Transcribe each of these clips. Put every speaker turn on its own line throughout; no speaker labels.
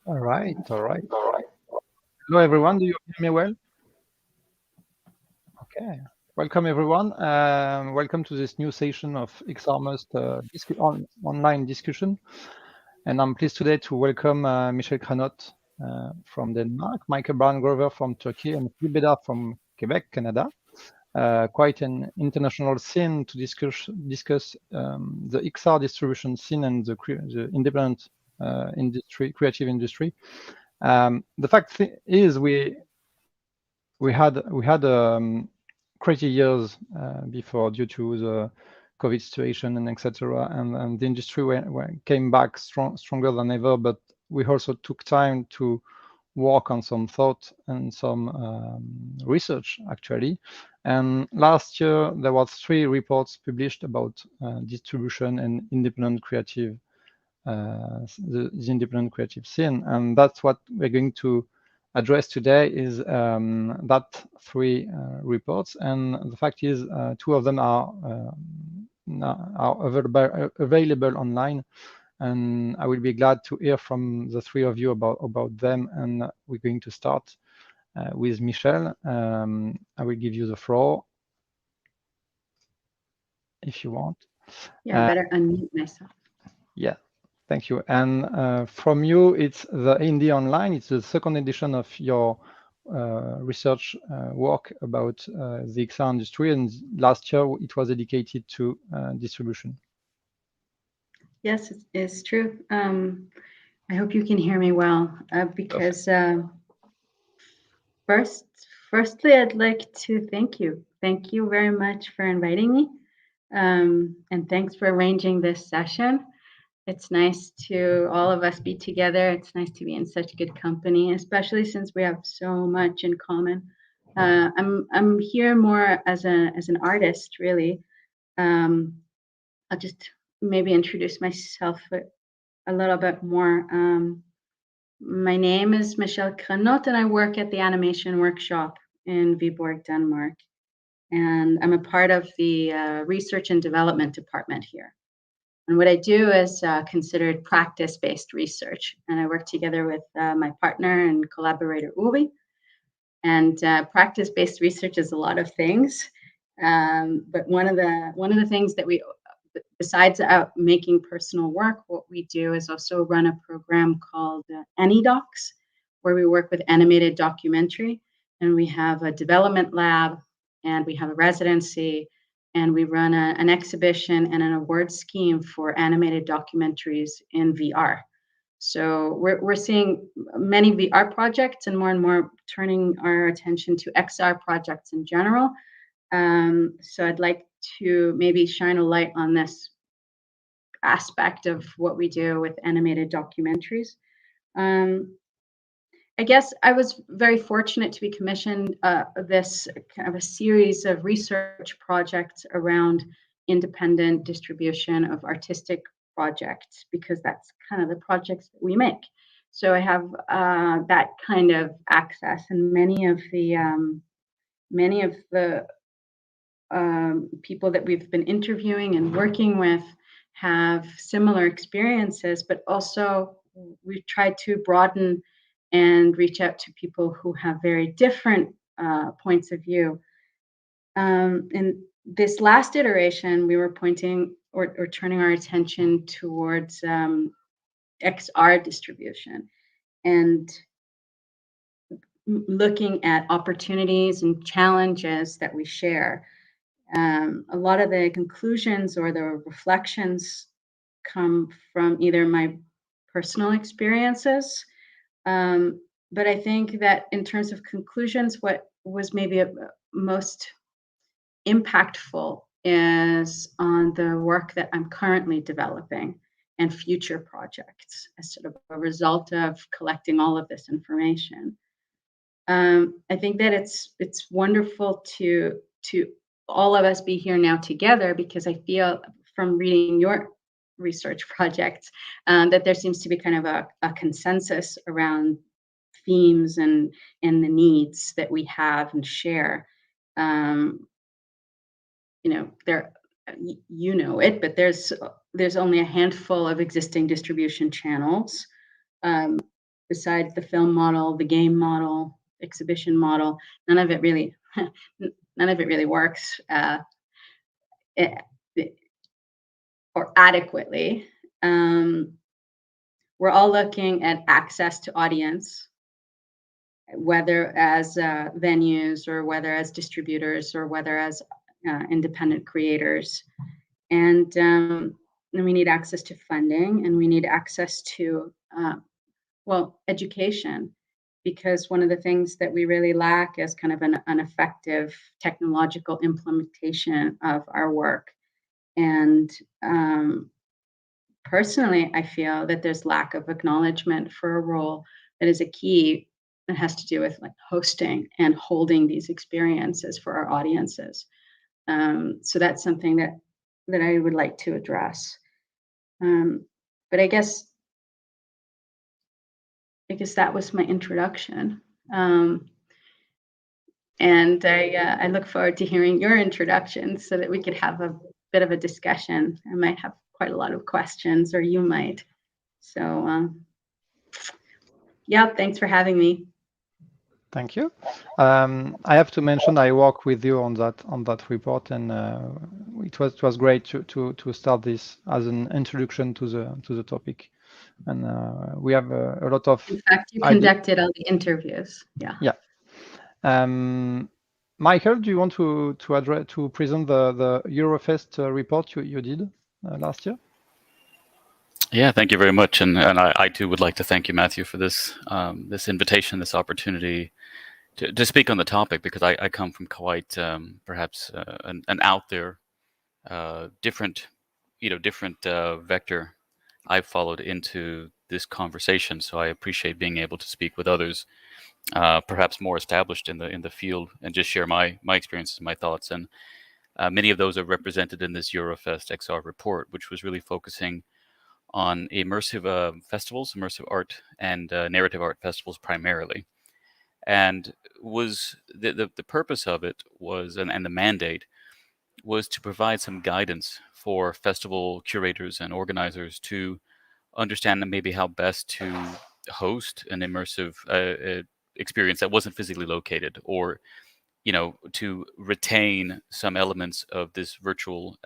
All right, all right. Hello, everyone. Do you hear me well? Okay. Welcome, everyone. Welcome to this new session of XR Must online discussion. And I'm pleased today to welcome Michelle Kranot from Denmark, Michael Barngrover from Turkey, and Philippe Bédard from Quebec, Canada. Quite an international scene to discuss the XR distribution scene and the independent creative industry. The fact is, we had crazy years before due to the COVID situation and etc. And the industry came back stronger than ever. But we also took time to work on some thought and some research actually. And last year there was 3 reports published about distribution and independent creative, the independent creative scene, and that's what we're going to address today is that 3 reports. And the fact is 2 of them are available online, and I will be glad to hear from the 3 of you about them. And we're going to start with Michelle. I will give you the floor if you want.
Yeah, I better unmute myself.
Yeah, thank you. And from you, it's the Indie Online. It's the second edition of your research work about the XR industry, and last year it was dedicated to distribution.
Yes, it's true. I hope you can hear me well, because firstly, I'd like to thank you. Thank you very much for inviting me, and thanks for arranging this session. It's nice to all of us be together. It's nice to be in such good company, especially since we have so much in common. I'm here more as an artist, really. I'll just maybe introduce myself a little bit more. My name is Michelle Kranot, and I work at the animation workshop in Viborg, Denmark. And I'm a part of the research and development department here. And what I do is considered practice-based research. And I work together with my partner and collaborator, Uwe. And practice-based research is a lot of things. But one of the things that we, besides making personal work, what we do is also run a program called AnyDocs, where we work with animated documentary. And we have a development lab, and we have a residency, and we run an exhibition and an award scheme for animated documentaries in VR. So we're seeing many VR projects and more turning our attention to XR projects in general. So I'd like to maybe shine a light on this aspect of what we do with animated documentaries. I guess I was very fortunate to be commissioned this kind of a series of research projects around independent distribution of artistic projects, because that's kind of the projects that we make. So I have that kind of access, and many of the people that we've been interviewing and working with have similar experiences, but also we've tried to broaden and reach out to people who have very different points of view. In this last iteration, we were pointing or turning our attention towards XR distribution and looking at opportunities and challenges that we share. A lot of the conclusions or the reflections come from either my personal experiences, but I think that in terms of conclusions, what was maybe most impactful is on the work that I'm currently developing and future projects as sort of a result of collecting all of this information. I think that it's wonderful to all of us be here now together, because I feel from reading your research projects that there seems to be kind of a consensus around themes and the needs that we have and share. There, but there's only a handful of existing distribution channels. besides the film model, the game model, exhibition model, none of it really works or adequately. We're all looking at access to audience, whether as venues or whether as distributors or whether as independent creators. And we need access to funding, and we need access to, education, because one of the things that we really lack is kind of an effective technological implementation of our work. And personally, I feel that there's lack of acknowledgement for a role that is a key that has to do with like hosting and holding these experiences for our audiences. So that's something that I would like to address. But I guess that was my introduction. And I look forward to hearing your introduction so that we could have a bit of a discussion. I might have quite a lot of questions, or you might. So, yeah, thanks for having me.
Thank you. I have to mention I work with you on that report, and it was great to start this as an introduction to the topic. And we have a lot of.
In fact, you conducted all the interviews. Yeah.
Yeah. Michael, do you want to present the Eurofest report you did last year?
Yeah, thank you very much, and I too would like to thank you, Matthew, for this this invitation, this opportunity to speak on the topic, because I come from quite perhaps an out there, different vector I've followed into this conversation. So I appreciate being able to speak with others, perhaps more established in the field, and just share my experiences, my thoughts, and many of those are represented in this Eurofest XR report, which was really focusing on immersive festivals, immersive art, and narrative art festivals primarily. And was the purpose of it was, and the mandate was to provide some guidance for festival curators and organizers to understand maybe how best to host an immersive experience that wasn't physically located, or to retain some elements of this virtual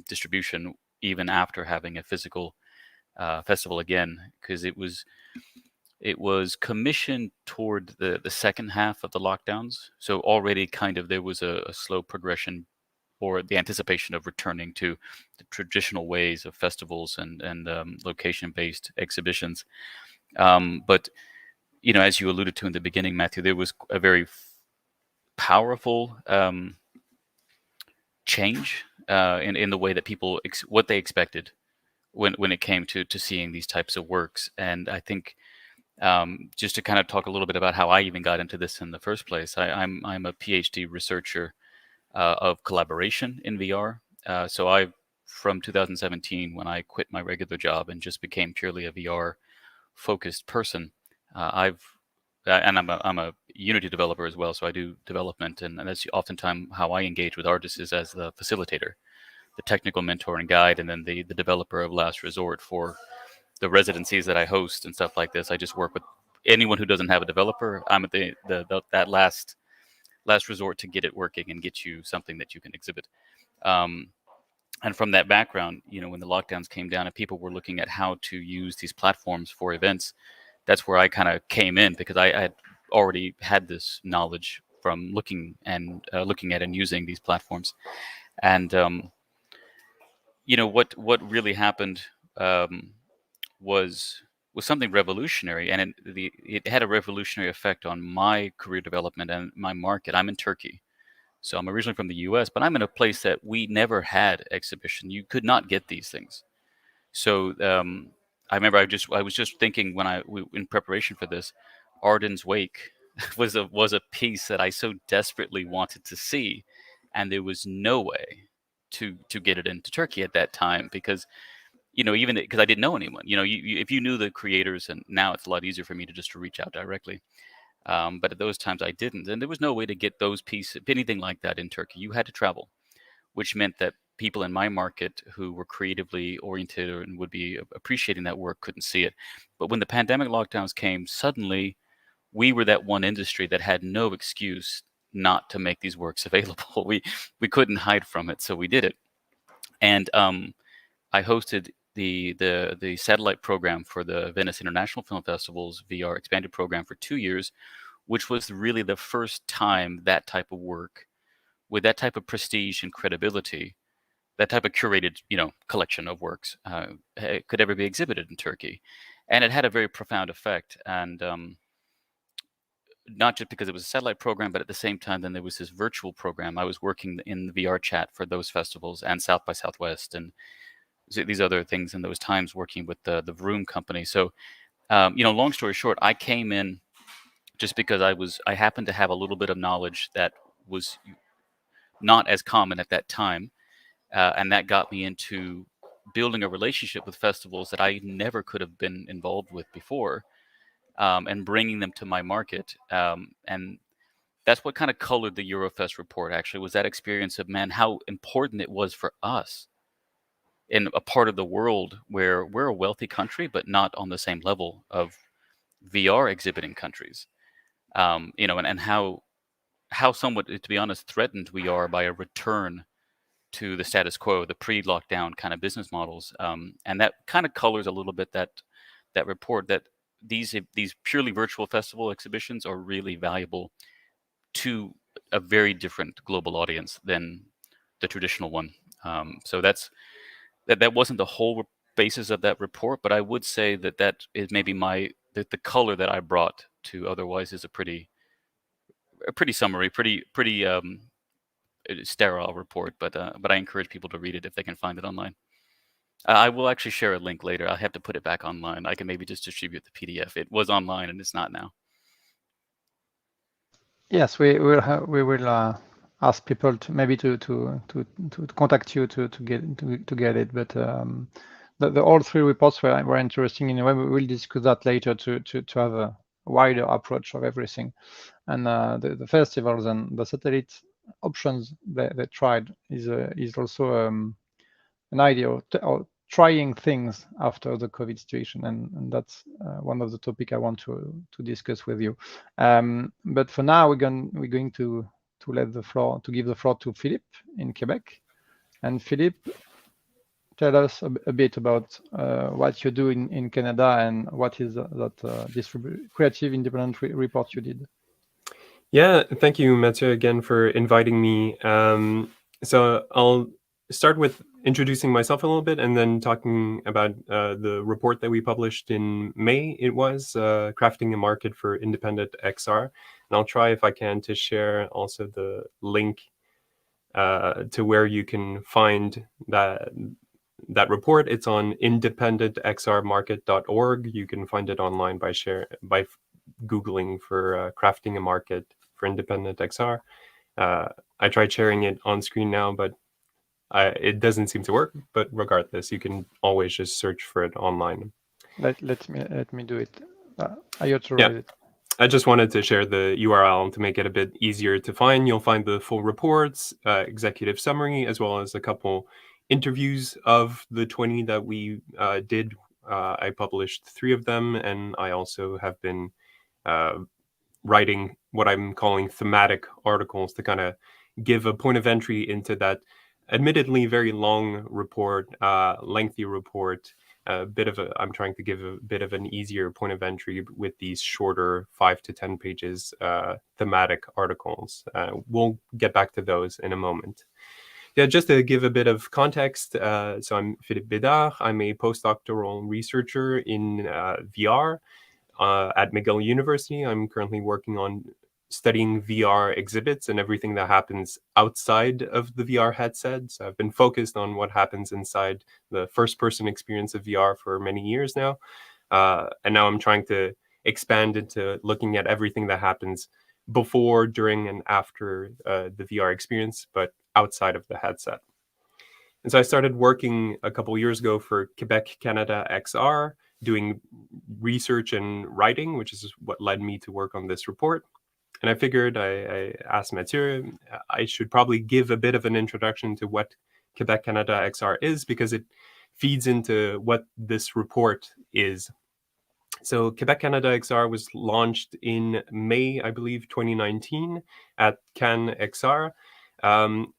distribution even after having a physical festival again, because it was commissioned toward the second half of the lockdowns. So already kind of there was a slow progression, or the anticipation of returning to the traditional ways of festivals and location-based exhibitions. But as you alluded to in the beginning, Matthew, there was a very powerful change in the way that people what they expected when it came to seeing these types of works. And I think just to kind of talk a little bit about how I even got into this in the first place, I'm a PhD researcher of collaboration in VR. So from 2017, when I quit my regular job and just became purely a VR focused person, I'm a Unity developer as well, so I do development, and that's oftentimes how I engage with artists, is as the facilitator, the technical mentor and guide, and then the developer of last resort for the residencies that I host and stuff like this. I just work with anyone who doesn't have a developer. I'm at that last resort to get it working and get you something that you can exhibit. And from that background, when the lockdowns came down and people were looking at how to use these platforms for events, that's where I kind of came in, because I had already had this knowledge from looking at and using these platforms. And what really happened was something revolutionary, and it had a revolutionary effect on my career development and my market. I'm in Turkey, so I'm originally from the U.S., but I'm in a place that we never had exhibition. You could not get these things. So I remember I was just thinking when in preparation for this, Arden's Wake was a piece that I so desperately wanted to see, and there was no way to get it into Turkey at that time, because even because I didn't know anyone. If you knew the creators, and now it's a lot easier for me to reach out directly. But at those times I didn't, and there was no way to get those pieces, anything like that, in Turkey. You had to travel, which meant that people in my market who were creatively oriented and would be appreciating that work couldn't see it. But when the pandemic lockdowns came, suddenly we were that one industry that had no excuse not to make these works available. We couldn't hide from it, so we did it. And I hosted the satellite program for the Venice International Film Festival's VR expanded program for 2 years, which was really the first time that type of work with that type of prestige and credibility, that type of curated, collection of works could ever be exhibited in Turkey. And it had a very profound effect. And not just because it was a satellite program, but at the same time, then there was this virtual program. I was working in the VR chat for those festivals and South by Southwest and these other things in those times, working with the Vroom company. So, long story short, I came in just because I happened to have a little bit of knowledge that was not as common at that time, and that got me into building a relationship with festivals that I never could have been involved with before, and bringing them to my market. And that's what kind of colored the Eurofest report, actually, was that experience of, man, how important it was for us in a part of the world where we're a wealthy country, but not on the same level of VR exhibiting countries. And how somewhat, to be honest, threatened we are by a return to the status quo, the pre-lockdown kind of business models. And that kind of colors a little bit that report, that these purely virtual festival exhibitions are really valuable to a very different global audience than the traditional one. So that wasn't the whole basis of that report, but I would say that is maybe the color that I brought to otherwise is a pretty summary, pretty sterile report. But I encourage people to read it if they can find it online. I will actually share a link later. I'll have to put it back online. I can maybe just distribute the PDF. It was online and it's not now.
Yes, we will ask people to maybe to contact you to get it. But the all three reports were interesting in a way. We will discuss that later to have a wider approach of everything. And the festivals and the satellite options they tried is also an idea of trying things after the COVID situation, and that's one of the topics I want to discuss with you. But for now, we're going to give the floor to Philippe in Quebec. And Philippe, tell us a bit about what you do in Canada and what is this creative independent report you did.
Yeah, thank you, Mathieu, again for inviting me. So I'll start with introducing myself a little bit and then talking about the report that we published in May. It was Crafting a Market for Independent XR. And I'll try, if I can, to share also the link to where you can find that report. It's on independentxrmarket.org. You can find it online by Googling for Crafting a Market for Independent XR. I tried sharing it on screen now, but it doesn't seem to work. But regardless, you can always just search for it online.
Let me do it. I authorize it.
I just wanted to share the URL to make it a bit easier to find. You'll find the full reports, executive summary, as well as a couple interviews of the 20 that we did. I published 3 of them, and I also have been writing what I'm calling thematic articles to kind of give a point of entry into that admittedly very long report, lengthy report. I'm trying to give a bit of an easier point of entry with these shorter 5 to 10 pages thematic articles. We'll get back to those in a moment. Yeah, just to give a bit of context, so I'm Philippe Bédard. I'm a postdoctoral researcher in VR at McGill University. I'm currently working on studying VR exhibits and everything that happens outside of the VR headset. So I've been focused on what happens inside the first-person experience of VR for many years now. And now I'm trying to expand into looking at everything that happens before, during, and after the VR experience, but outside of the headset. And so I started working a couple years ago for Quebec, Canada XR, doing research and writing, which is what led me to work on this report. And I figured, I asked Mathieu, I should probably give a bit of an introduction to what Quebec, Canada XR is, because it feeds into what this report is. So Quebec Canada XR was launched in May, I believe, 2019 at Cannes XR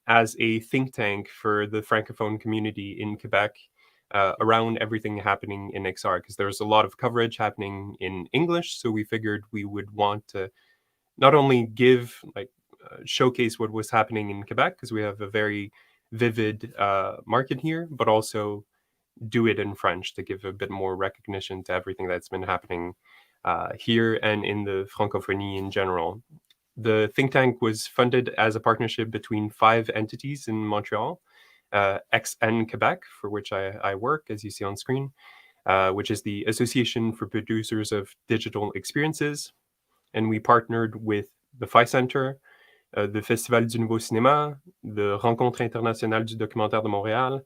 as a think tank for the Francophone community in Quebec around everything happening in XR, because there was a lot of coverage happening in English. So we figured we would want to not only showcase what was happening in Quebec, because we have a very vivid market here, but also do it in French to give a bit more recognition to everything that's been happening here and in the Francophonie in general. The think tank was funded as a partnership between 5 entities in Montreal, XN Quebec, for which I work, as you see on screen, which is the Association for Producers of Digital Experiences. And we partnered with the Phi Center, the Festival du Nouveau Cinéma, the Rencontre Internationale du Documentaire de Montréal,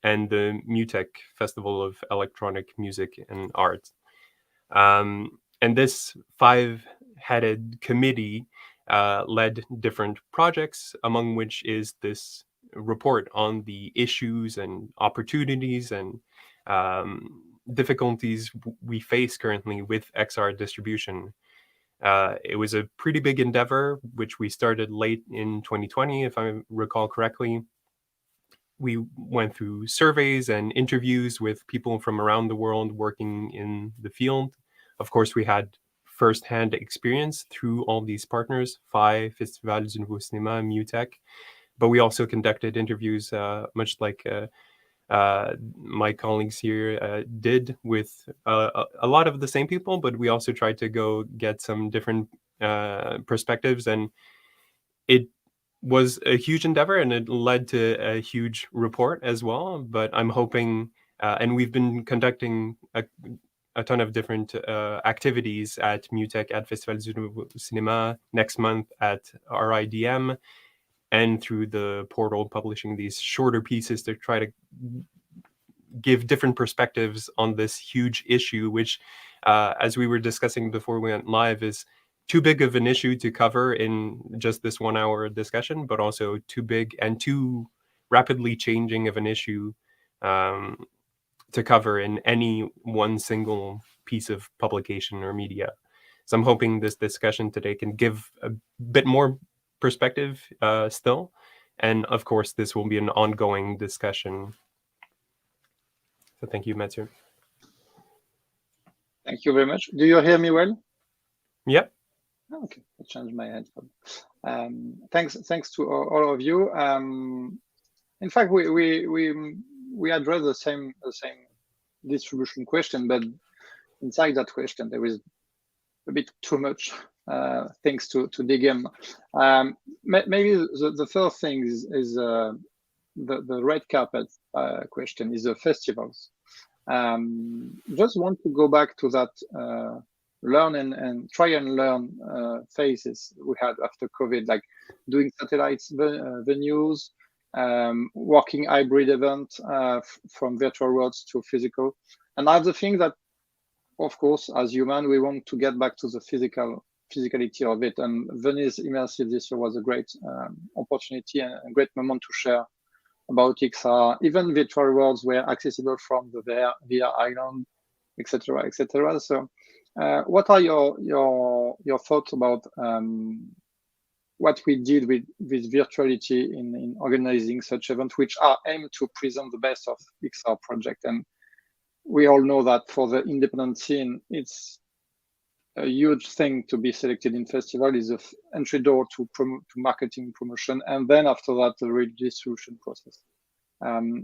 and the MUTEC, Festival of Electronic Music and Art. And this 5-headed committee led different projects, among which is this report on the issues and opportunities and difficulties we face currently with XR distribution. It was a pretty big endeavor, which we started late in 2020, if I recall correctly. We went through surveys and interviews with people from around the world working in the field. Of course, we had firsthand experience through all these partners, Phi, Festival du Nouveau Cinéma, MUTEC, but we also conducted interviews, much like my colleagues here did, with a lot of the same people, but we also tried to go get some different perspectives, and it was a huge endeavor and it led to a huge report as well. But I'm hoping, and we've been conducting a ton of different activities at MUTEC, at Festival du Nouveau Cinéma, next month at RIDM, and through the portal publishing these shorter pieces to try to give different perspectives on this huge issue, which, as we were discussing before we went live, is too big of an issue to cover in just this 1 hour discussion, but also too big and too rapidly changing of an issue to cover in any one single piece of publication or media. So I'm hoping this discussion today can give a bit more perspective still. And of course, this will be an ongoing discussion. So thank you, Mathieu.
Thank you very much. Do you hear me well?
Yep.
Oh, okay, I changed my headphone. Thanks to all of you. In fact, we address the same distribution question, but inside that question there is a bit too much things to dig in. Maybe the first thing is the red carpet question is the festivals. Just want to go back to that learn and try and learn phases we had after COVID, like doing satellites venues, working hybrid event from virtual worlds to physical. And other thing that, of course, as human, we want to get back to the physicality of it. And Venice Immersive this year was a great opportunity and a great moment to share about XR. Even virtual worlds were accessible from the VR island, etc., etc. So, what are your thoughts about what we did with virtuality in organizing such events, which are aimed to present the best of XR project? And we all know that for the independent scene, it's a huge thing to be selected in festival, is the entry door to marketing promotion, and then after that the redistribution process.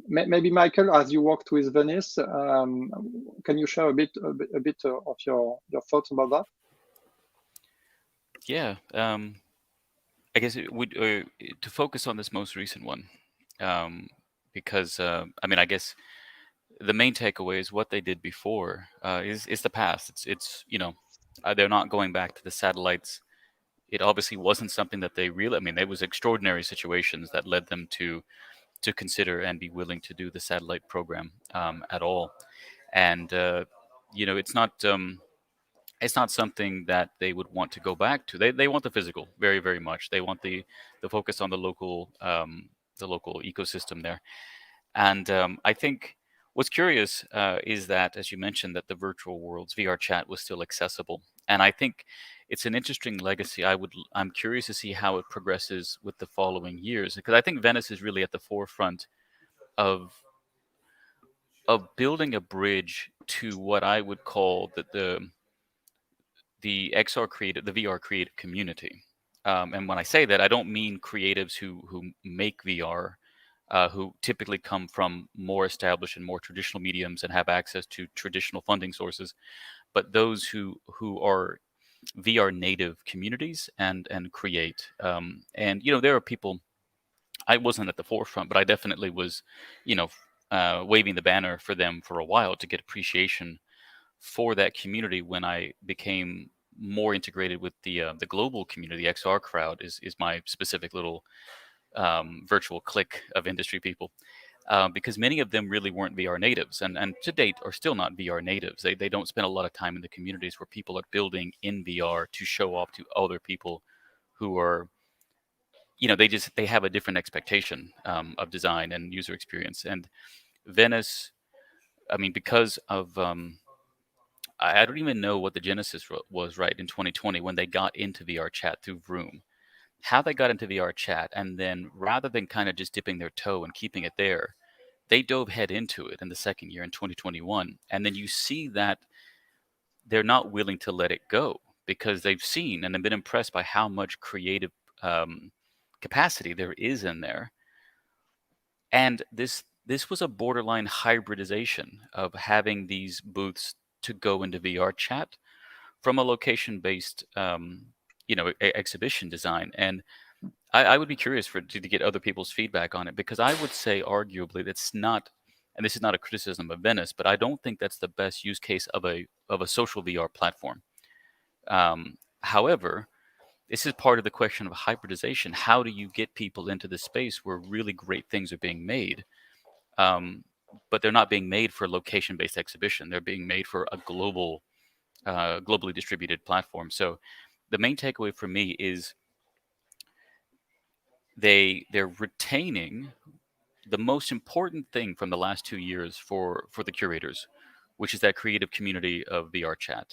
Maybe Michael, as you worked with Venice, can you share a bit of your thoughts about that?
Yeah, I guess it would to focus on this most recent one, because I mean, I guess the main takeaway is what they did before is the past. It's they're not going back to the satellites. It obviously wasn't something that they really. I mean, it was extraordinary situations that led them to consider and be willing to do the satellite program at all. And it's not something that they would want to go back to. They want the physical very, very much. They want the focus on the local ecosystem there. And I think What's curious is that, as you mentioned, that the virtual worlds VR chat was still accessible, and I think it's an interesting legacy. I'm curious to see how it progresses with the following years, because I think Venice is really at the forefront of building a bridge to what I would call the XR creative, the VR creative community. And when I say that, I don't mean creatives who make VR, who typically come from more established and more traditional mediums and have access to traditional funding sources, but those who are VR native communities and create. And there are people. I wasn't at the forefront, but I definitely was, waving the banner for them for a while to get appreciation for that community. When I became more integrated with the global community, the XR crowd is my specific little virtual clique of industry people, because many of them really weren't VR natives, and to date are still not VR natives. They don't spend a lot of time in the communities where people are building in VR to show off to other people who are, they have a different expectation of design and user experience. And Venice, I mean, because of I don't even know what the genesis was, right, in 2020 when they got into VR chat through Vroom. How they got into VR chat, and then rather than kind of just dipping their toe and keeping it there, they dove head into it in the second year in 2021. And then you see that they're not willing to let it go, because they've seen and have been impressed by how much creative capacity there is in there. And this was a borderline hybridization of having these booths to go into VR chat from a location-based, exhibition design. And I would be curious to get other people's feedback on it, because I would say arguably that's not, and this is not a criticism of Venice, but I don't think that's the best use case of a social VR platform. However, this is part of the question of hybridization. How do you get people into the space where really great things are being made, but they're not being made for location-based exhibition? They're being made for a globally distributed platform. So the main takeaway for me is they're retaining the most important thing from the last 2 years for the curators, which is that creative community of VR chat.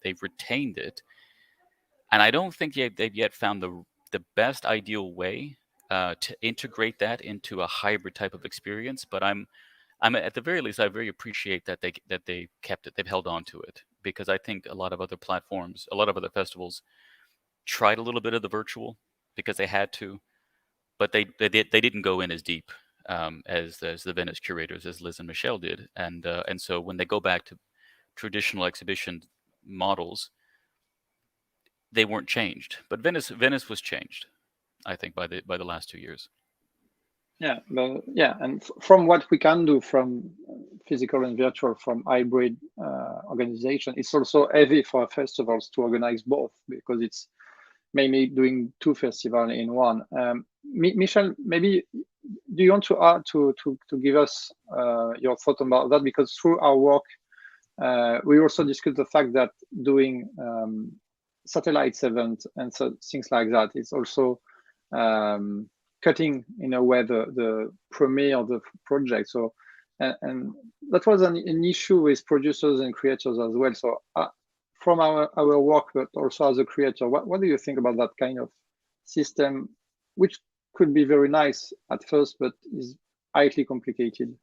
They've retained it, and I don't think they've yet found the best ideal way to integrate that into a hybrid type of experience. But I'm at the very least, I very appreciate that they kept it. They've held on to it, because I think a lot of other platforms, a lot of other festivals tried a little bit of the virtual because they had to, but they didn't go in as deep as the Venice curators, as Liz and Michelle did. And so when they go back to traditional exhibition models, they weren't changed. But Venice was changed, I think, by the last 2 years.
Yeah, but yeah, and from what we can do from physical and virtual, from hybrid organization, it's also heavy for festivals to organize both, because it's maybe doing two festivals in one. Michelle, maybe do you want to add to give us your thought about that? Because through our work, we also discussed the fact that doing satellites event and so things like that is also cutting in a way the premiere of the project. So and that was an issue with producers and creators as well. So from our work, but also as a creator, what do you think about that kind of system, which could be very nice at first, but is highly complicated?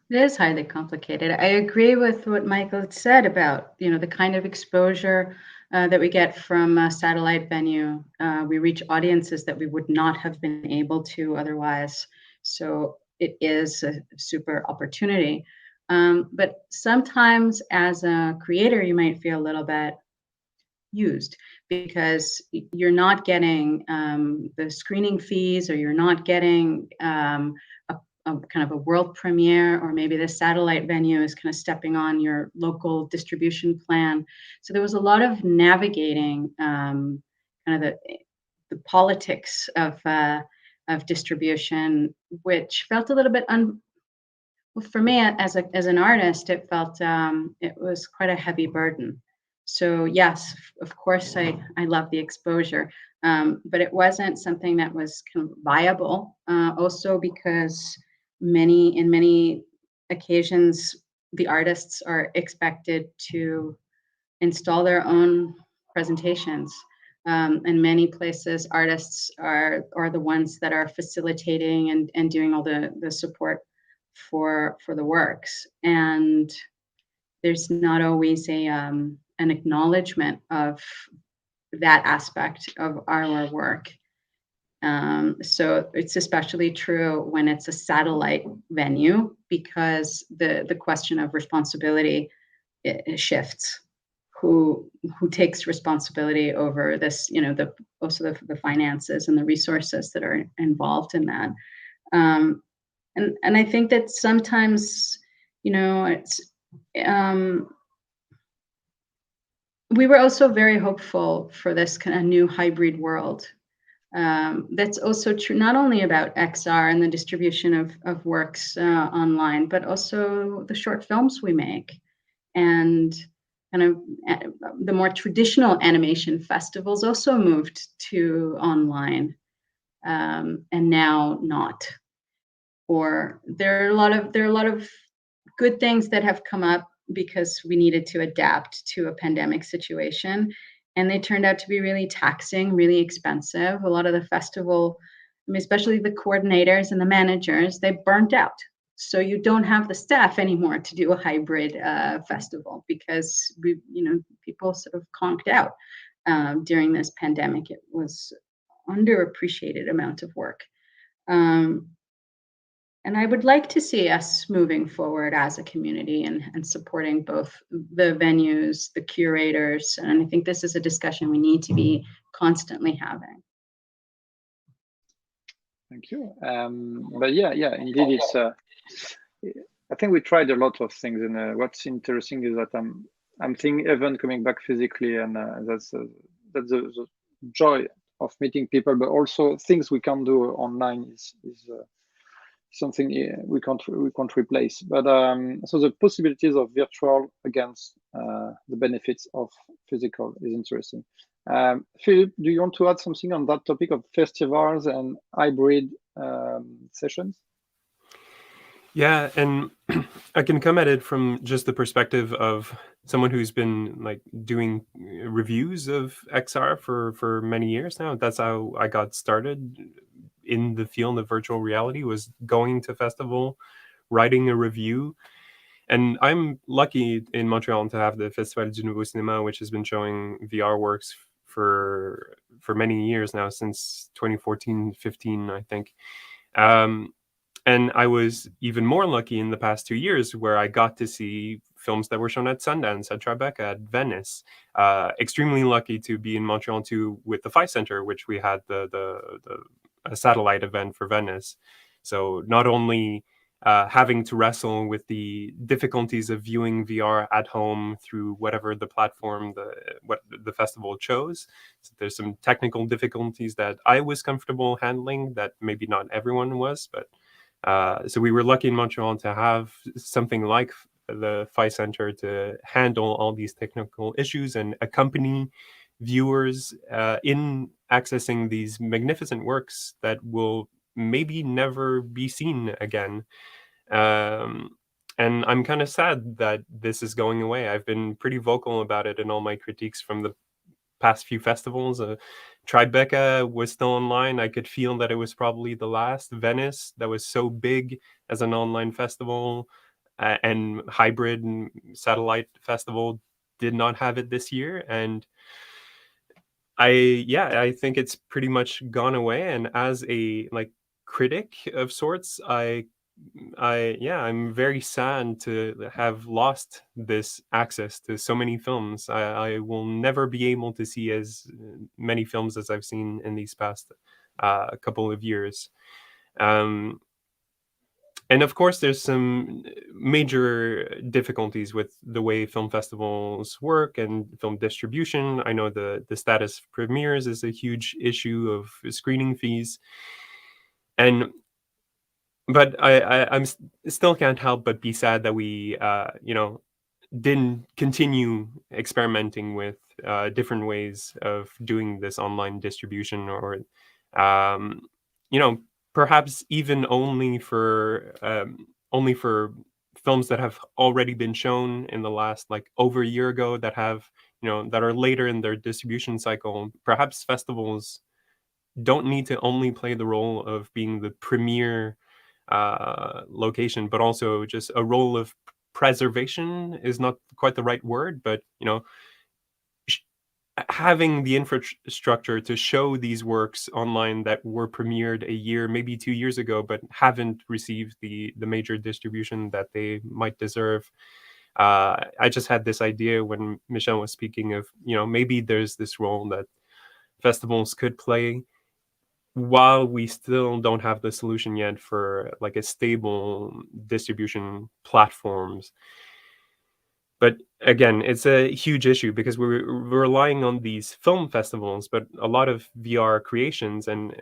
It is highly complicated. I agree with what Michael said about, the kind of exposure that we get from a satellite venue. We reach audiences that we would not have been able to otherwise. So it is a super opportunity. But sometimes as a creator, you might feel a little bit used, because you're not getting the screening fees, or you're not getting a kind of a world premiere, or maybe the satellite venue is kind of stepping on your local distribution plan. So there was a lot of navigating kind of the politics of distribution, which felt a little bit well, for me as an artist, it felt it was quite a heavy burden. So yes, of course, I love the exposure, but it wasn't something that was kind of viable. Also because in many occasions, the artists are expected to install their own presentations. In many places, artists are the ones that are facilitating and doing all the support for the works. And there's not always an acknowledgement of that aspect of our work. So it's especially true when it's a satellite venue, because the question of responsibility it shifts. Who takes responsibility over this? Also the finances and the resources that are involved in that. And I think that sometimes, it's. We were also very hopeful for this kind of new hybrid world. That's also true not only about XR and the distribution of works online, but also the short films we make. And kind of the more traditional animation festivals also moved to online, and now not. Or there are a lot of good things that have come up because we needed to adapt to a pandemic situation, and they turned out to be really taxing, really expensive. A lot of the festival, especially the coordinators and the managers, they burnt out. So you don't have the staff anymore to do a hybrid festival, because people sort of conked out during this pandemic. It was underappreciated amount of work. And I would like to see us moving forward as a community and supporting both the venues, the curators. And I think this is a discussion we need to be constantly having.
Thank you. But yeah, indeed, it's. I think we tried a lot of things, and what's interesting is that I'm thinking event coming back physically, and that's the joy of meeting people, but also things we can do online is something we can't replace. But so the possibilities of virtual against the benefits of physical is interesting. Philippe, do you want to add something on that topic of festivals and hybrid sessions?
Yeah, and I can come at it from just the perspective of someone who's been like doing reviews of XR for many years now. That's how I got started in the field of virtual reality, was going to festival, writing a review. And I'm lucky in Montreal to have the Festival du Nouveau Cinéma, which has been showing VR works for many years now, since 2014-15, I think. And I was even more lucky in the past 2 years, where I got to see films that were shown at Sundance, at Tribeca, at Venice. Extremely lucky to be in Montreal too with the Phi Center, which we had a satellite event for Venice. So not only having to wrestle with the difficulties of viewing VR at home through whatever the platform what the festival chose. So there's some technical difficulties that I was comfortable handling that maybe not everyone was, but so we were lucky in Montreal to have something like the Phi Center to handle all these technical issues and accompany viewers in accessing these magnificent works that will maybe never be seen again. And I'm kind of sad that this is going away. I've been pretty vocal about it in all my critiques from the past few festivals. Tribeca was still online. I could feel that it was probably the last. Venice, that was so big as an online festival and hybrid and satellite festival, did not have it this year. And I think it's pretty much gone away. And as a critic of sorts, I'm very sad to have lost this access to so many films. I will never be able to see as many films as I've seen in these past couple of years. And of course, there's some major difficulties with the way film festivals work and film distribution. I know the status of premieres is a huge issue of screening fees. But I'm still can't help but be sad that we, didn't continue experimenting with different ways of doing this online distribution, or, perhaps even only for films that have already been shown in the last like over a year ago that have, that are later in their distribution cycle. Perhaps festivals don't need to only play the role of being the premier location, but also just a role of preservation is not quite the right word, but having the infrastructure to show these works online that were premiered a year, maybe 2 years ago, but haven't received the major distribution that they might deserve. I just had this idea when Michelle was speaking of, maybe there's this role that festivals could play, while we still don't have the solution yet for like a stable distribution platforms. But again, it's a huge issue because we're relying on these film festivals, but a lot of VR creations. And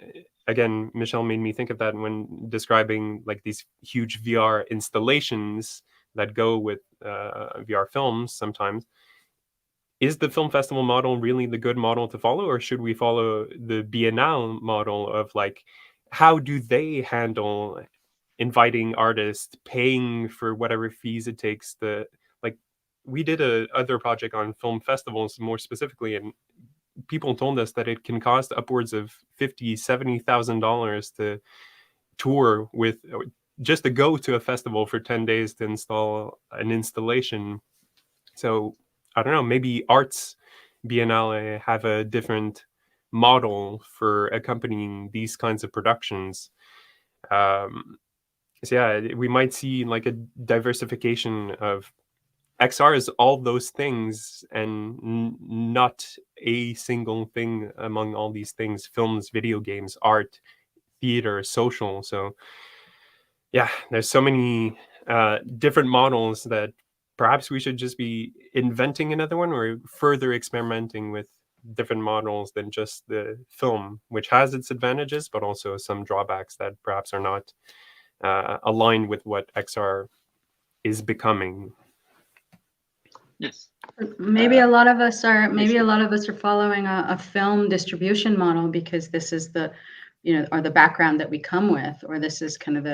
again, Michelle made me think of that when describing like these huge VR installations that go with VR films sometimes. Is the film festival model really the good model to follow, or should we follow the Biennale model of like, how do they handle inviting artists, paying for whatever fees it takes to, like, we did a other project on film festivals more specifically, and people told us that it can cost upwards of $50,000-$70,000 to tour with, just to go to a festival for 10 days to install an installation. So I don't know, maybe Arts Biennale have a different model for accompanying these kinds of productions. So yeah, we might see like a diversification of XR is all those things and not a single thing among all these things: films, video games, art, theater, social. So yeah, there's so many different models that perhaps we should just be inventing another one or further experimenting with different models than just the film, which has its advantages, but also some drawbacks that perhaps are not aligned with what XR is becoming.
Yes.
Maybe a lot of us are following a film distribution model because this is the, or the background that we come with, or this is kind of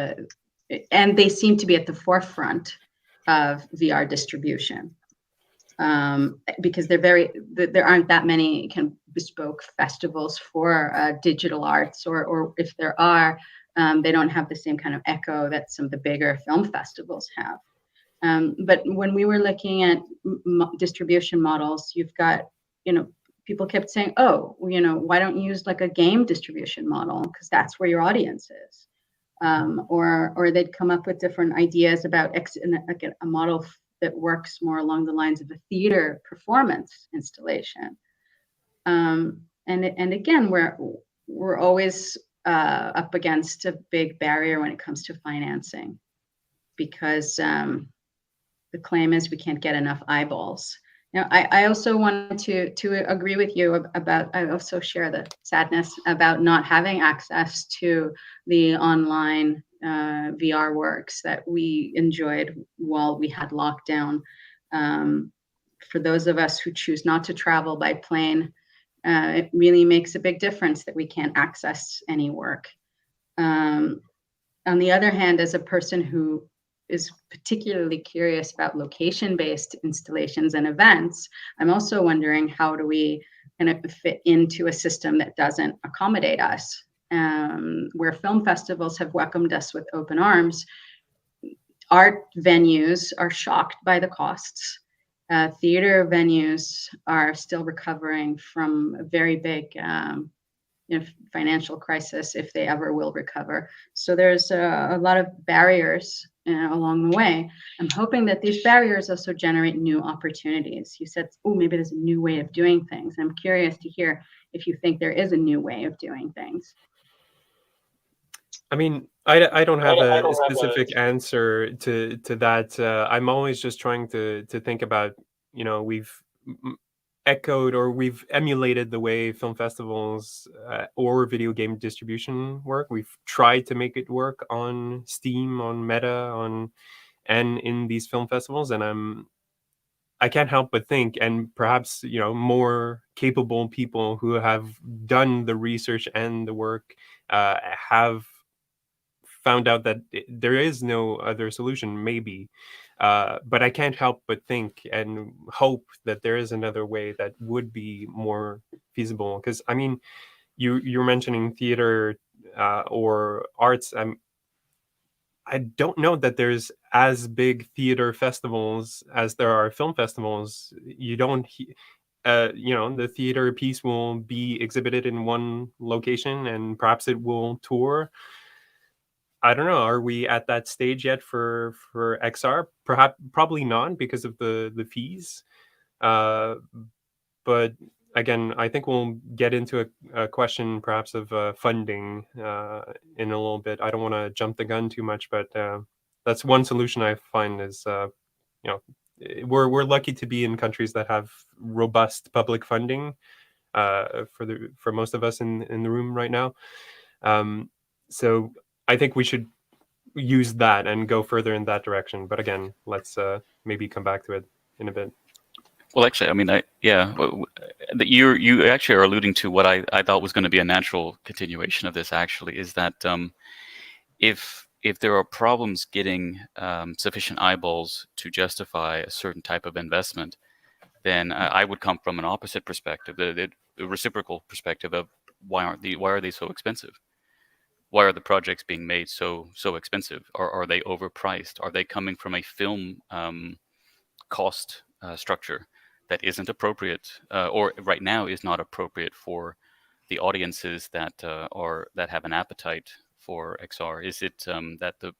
and they seem to be at the forefront of VR distribution, because there aren't that many kind of bespoke festivals for digital arts, or if there are, they don't have the same kind of echo that some of the bigger film festivals have. But when we were looking at distribution models, you've got, people kept saying, oh, why don't you use like a game distribution model? Because that's where your audience is. Or they'd come up with different ideas about a model that works more along the lines of a theater performance installation. And again, we're always up against a big barrier when it comes to financing, because the claim is we can't get enough eyeballs. I also wanted to agree with you about, I also share the sadness about not having access to the online VR works that we enjoyed while we had lockdown. For those of us who choose not to travel by plane, it really makes a big difference that we can't access any work. On the other hand, as a person who is particularly curious about location-based installations and events, I'm also wondering, how do we kind of fit into a system that doesn't accommodate us? Where film festivals have welcomed us with open arms, art venues are shocked by the costs. Theater venues are still recovering from a very big financial crisis, if they ever will recover. So there's a lot of barriers along the way. I'm hoping that these barriers also generate new opportunities. You said, oh, maybe there's a new way of doing things. I'm curious to hear if you think there is a new way of doing things.
I mean, I don't have a specific answer to that. I'm always just trying to think about, we've echoed or we've emulated the way film festivals or video game distribution work. We've tried to make it work on Steam, on Meta, and in these film festivals. And I can't help but think, and perhaps, more capable people who have done the research and the work have found out that there is no other solution, maybe. But I can't help but think and hope that there is another way that would be more feasible. Because I mean, you're mentioning theater or arts. I don't know that there's as big theater festivals as there are film festivals. You don't, the theater piece will be exhibited in one location and perhaps it will tour. I don't know. Are we at that stage yet for XR? Probably not because of the fees. But again, I think we'll get into a question perhaps of funding in a little bit. I don't want to jump the gun too much, but that's one solution I find is, we're lucky to be in countries that have robust public funding for most of us in the room right now. So I think we should use that and go further in that direction. But again, let's maybe come back to it in a bit.
Well, actually, I mean, you actually are alluding to what I thought was going to be a natural continuation of this. Actually, is that if there are problems getting sufficient eyeballs to justify a certain type of investment, then I would come from an opposite perspective, the reciprocal perspective of why are they so expensive? Why are the projects being made so expensive? Are they overpriced? Are they coming from a film cost structure that isn't appropriate, or right now is not appropriate for the audiences that have an appetite for XR? Is it that the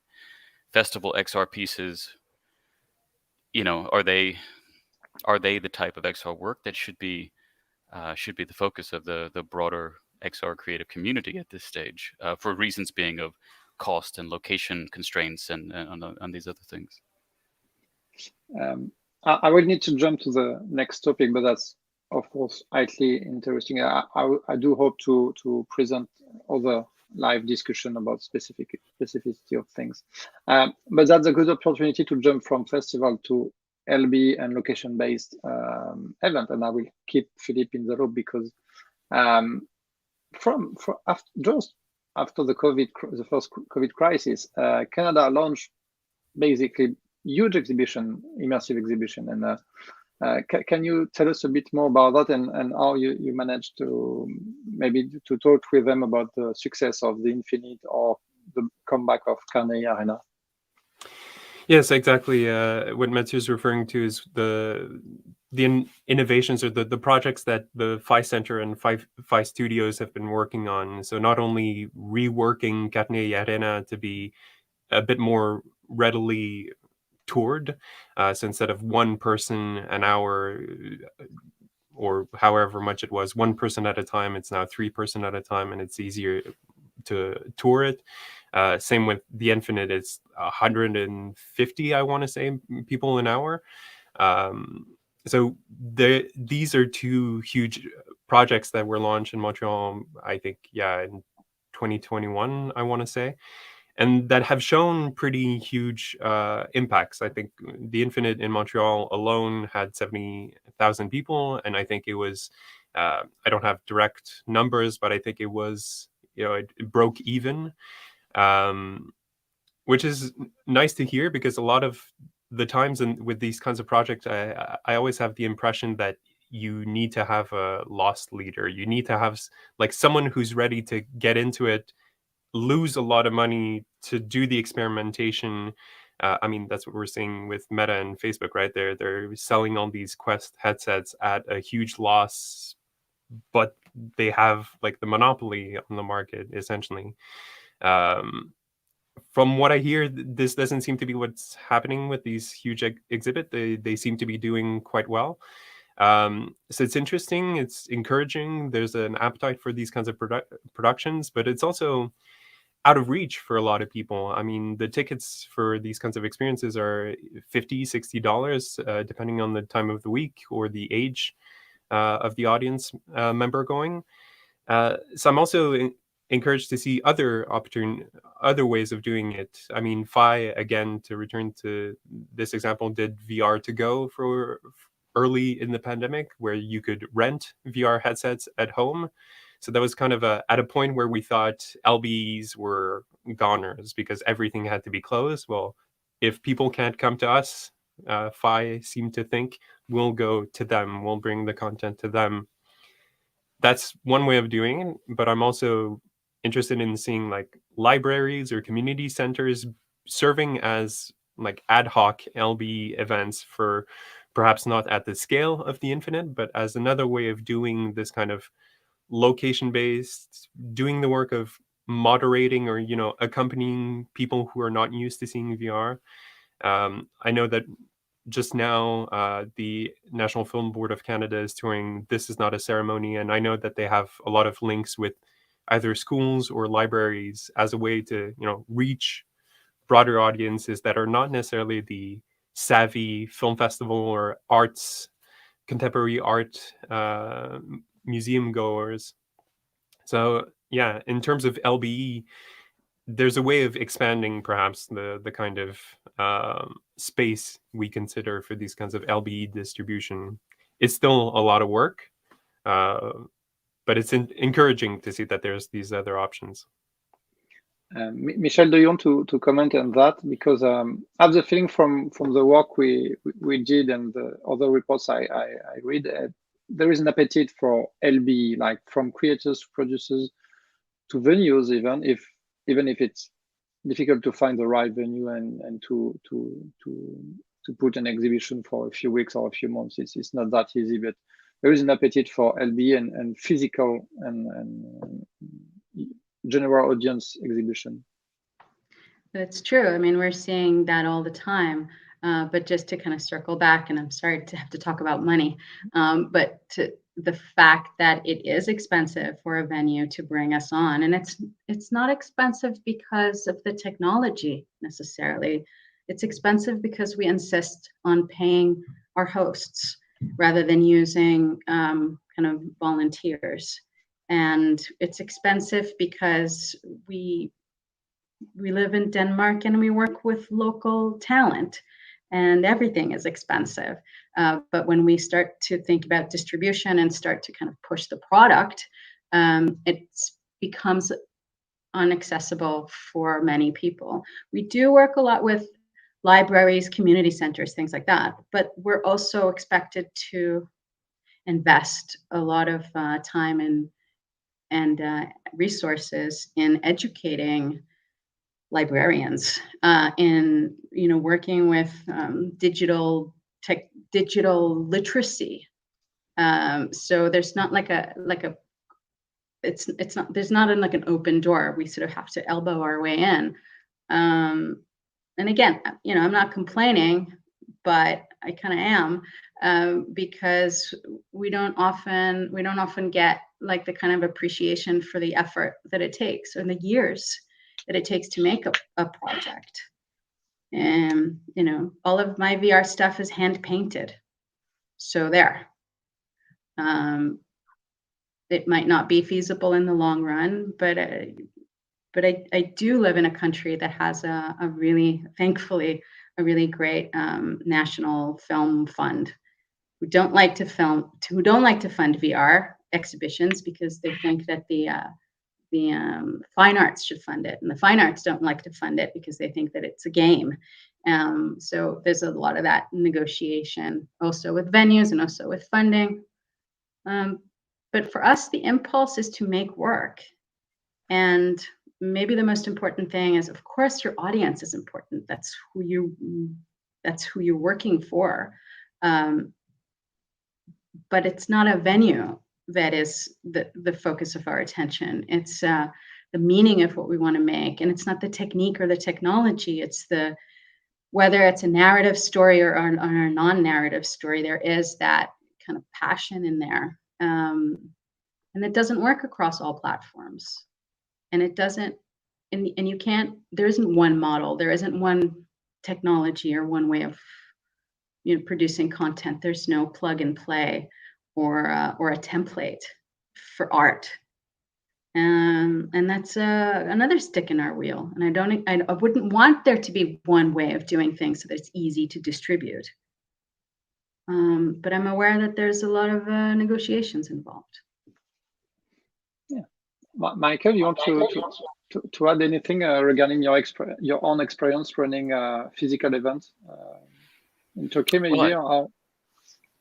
festival XR pieces, are they the type of XR work that should be the focus of the broader XR creative community at this stage, for reasons being of cost and location constraints and on these other things?
I will need to jump to the next topic, but that's of course highly interesting. I do hope to present other live discussion about specificity of things. But that's a good opportunity to jump from festival to LB and location-based event, and I will keep Philippe in the loop because just after the first COVID crisis, Canada launched basically huge exhibition, immersive exhibition, and can you tell us a bit more about that and how you managed to maybe to talk with them about the success of the Infinite or the comeback of Carnegie Arena?
Yes, exactly. What Mathieu is referring to is the innovations or the projects that the Phi Center and Phi Studios have been working on. So not only reworking Carnegie Arena to be a bit more readily toured, so instead of one person an hour or however much it was, one person at a time, it's now 3 person at a time, and it's easier to tour it. Same with the Infinite, it's 150, I want to say, people an hour. So these are two huge projects that were launched in Montreal, I think, in 2021, I want to say, and that have shown pretty huge impacts. I think the Infinite in Montreal alone had 70,000 people, and I think it was, I don't have direct numbers, but I think it was, it broke even, which is nice to hear, because a lot of the times with these kinds of projects, I always have the impression that you need to have a lost leader. You need to have like someone who's ready to get into it, lose a lot of money to do the experimentation. I mean, that's what we're seeing with Meta and Facebook, right? They're selling all these Quest headsets at a huge loss, but they have like the monopoly on the market, essentially. From what I hear, this doesn't seem to be what's happening with these huge exhibit. They seem to be doing quite well. So it's interesting, it's encouraging. There's an appetite for these kinds of productions, but it's also out of reach for a lot of people. I mean, the tickets for these kinds of experiences are $50, $60, depending on the time of the week or the age of the audience member going. So I'm also encouraged to see other ways of doing it. I mean, Phi, again, to return to this example, did VR to go for early in the pandemic, where you could rent VR headsets at home. So that was kind of at a point where we thought LBEs were goners because everything had to be closed. Well, if people can't come to us, FI seemed to think, we'll go to them, we'll bring the content to them. That's one way of doing it, but I'm also interested in seeing like libraries or community centers serving as like ad hoc LB events for perhaps not at the scale of the Infinite, but as another way of doing this kind of location-based, doing the work of moderating or, accompanying people who are not used to seeing VR. I know that just now, the National Film Board of Canada is touring This Is Not a Ceremony, and I know that they have a lot of links with either schools or libraries as a way to, reach broader audiences that are not necessarily the savvy film festival or contemporary art museum goers. So yeah, in terms of LBE, there's a way of expanding perhaps the kind of space we consider for these kinds of LBE distribution. It's still a lot of work, but it's encouraging to see that there's these other options.
Michelle, do you want to comment on that? Because I have the feeling from the work we did and the other reports I read, there is an appetite for LBE, like from creators to producers to venues, even if it's difficult to find the right venue and to put an exhibition for a few weeks or a few months. It's not that easy, but there is an appetite for LBE and physical and general audience exhibition.
That's true. I mean, we're seeing that all the time. But just to kind of circle back, and I'm sorry to have to talk about money, but to the fact that it is expensive for a venue to bring us on, and it's not expensive because of the technology necessarily. It's expensive because we insist on paying our hosts rather than using kind of volunteers. And it's expensive because we live in Denmark and we work with local talent, and everything is expensive. But when we start to think about distribution and start to kind of push the product, it becomes inaccessible for many people. We do work a lot with libraries, community centers, things like that, but we're also expected to invest a lot of time and resources in educating librarians, in working with digital literacy. So there's not there's not like an open door. We sort of have to elbow our way in. And again, I'm not complaining, but I kind of am, because we don't often get like the kind of appreciation for the effort that it takes and the years that it takes to make a project. And all of my VR stuff is hand painted, so there. It might not be feasible in the long run, but I do live in a country that has thankfully a really great national film fund who don't like to fund VR exhibitions because they think that the fine arts should fund it, and the fine arts don't like to fund it because they think that it's a game. So there's a lot of that negotiation also with venues and also with funding. But for us, the impulse is to make work. And maybe the most important thing is, of course, your audience is important. That's who you're working for. But it's not a venue that is the focus of our attention. It's the meaning of what we want to make. And it's not the technique or the technology. It's whether it's a narrative story or a non-narrative story, there is that kind of passion in there. And it doesn't work across all platforms. And it doesn't, and you can't, there isn't one model, there isn't one technology or one way of producing content. There's no plug and play or a template for art. And that's another stick in our wheel. And I wouldn't want there to be one way of doing things so that it's easy to distribute. But I'm aware that there's a lot of negotiations involved.
Michael, you want to add anything regarding your own experience running physical events in Turkey, maybe?
Well,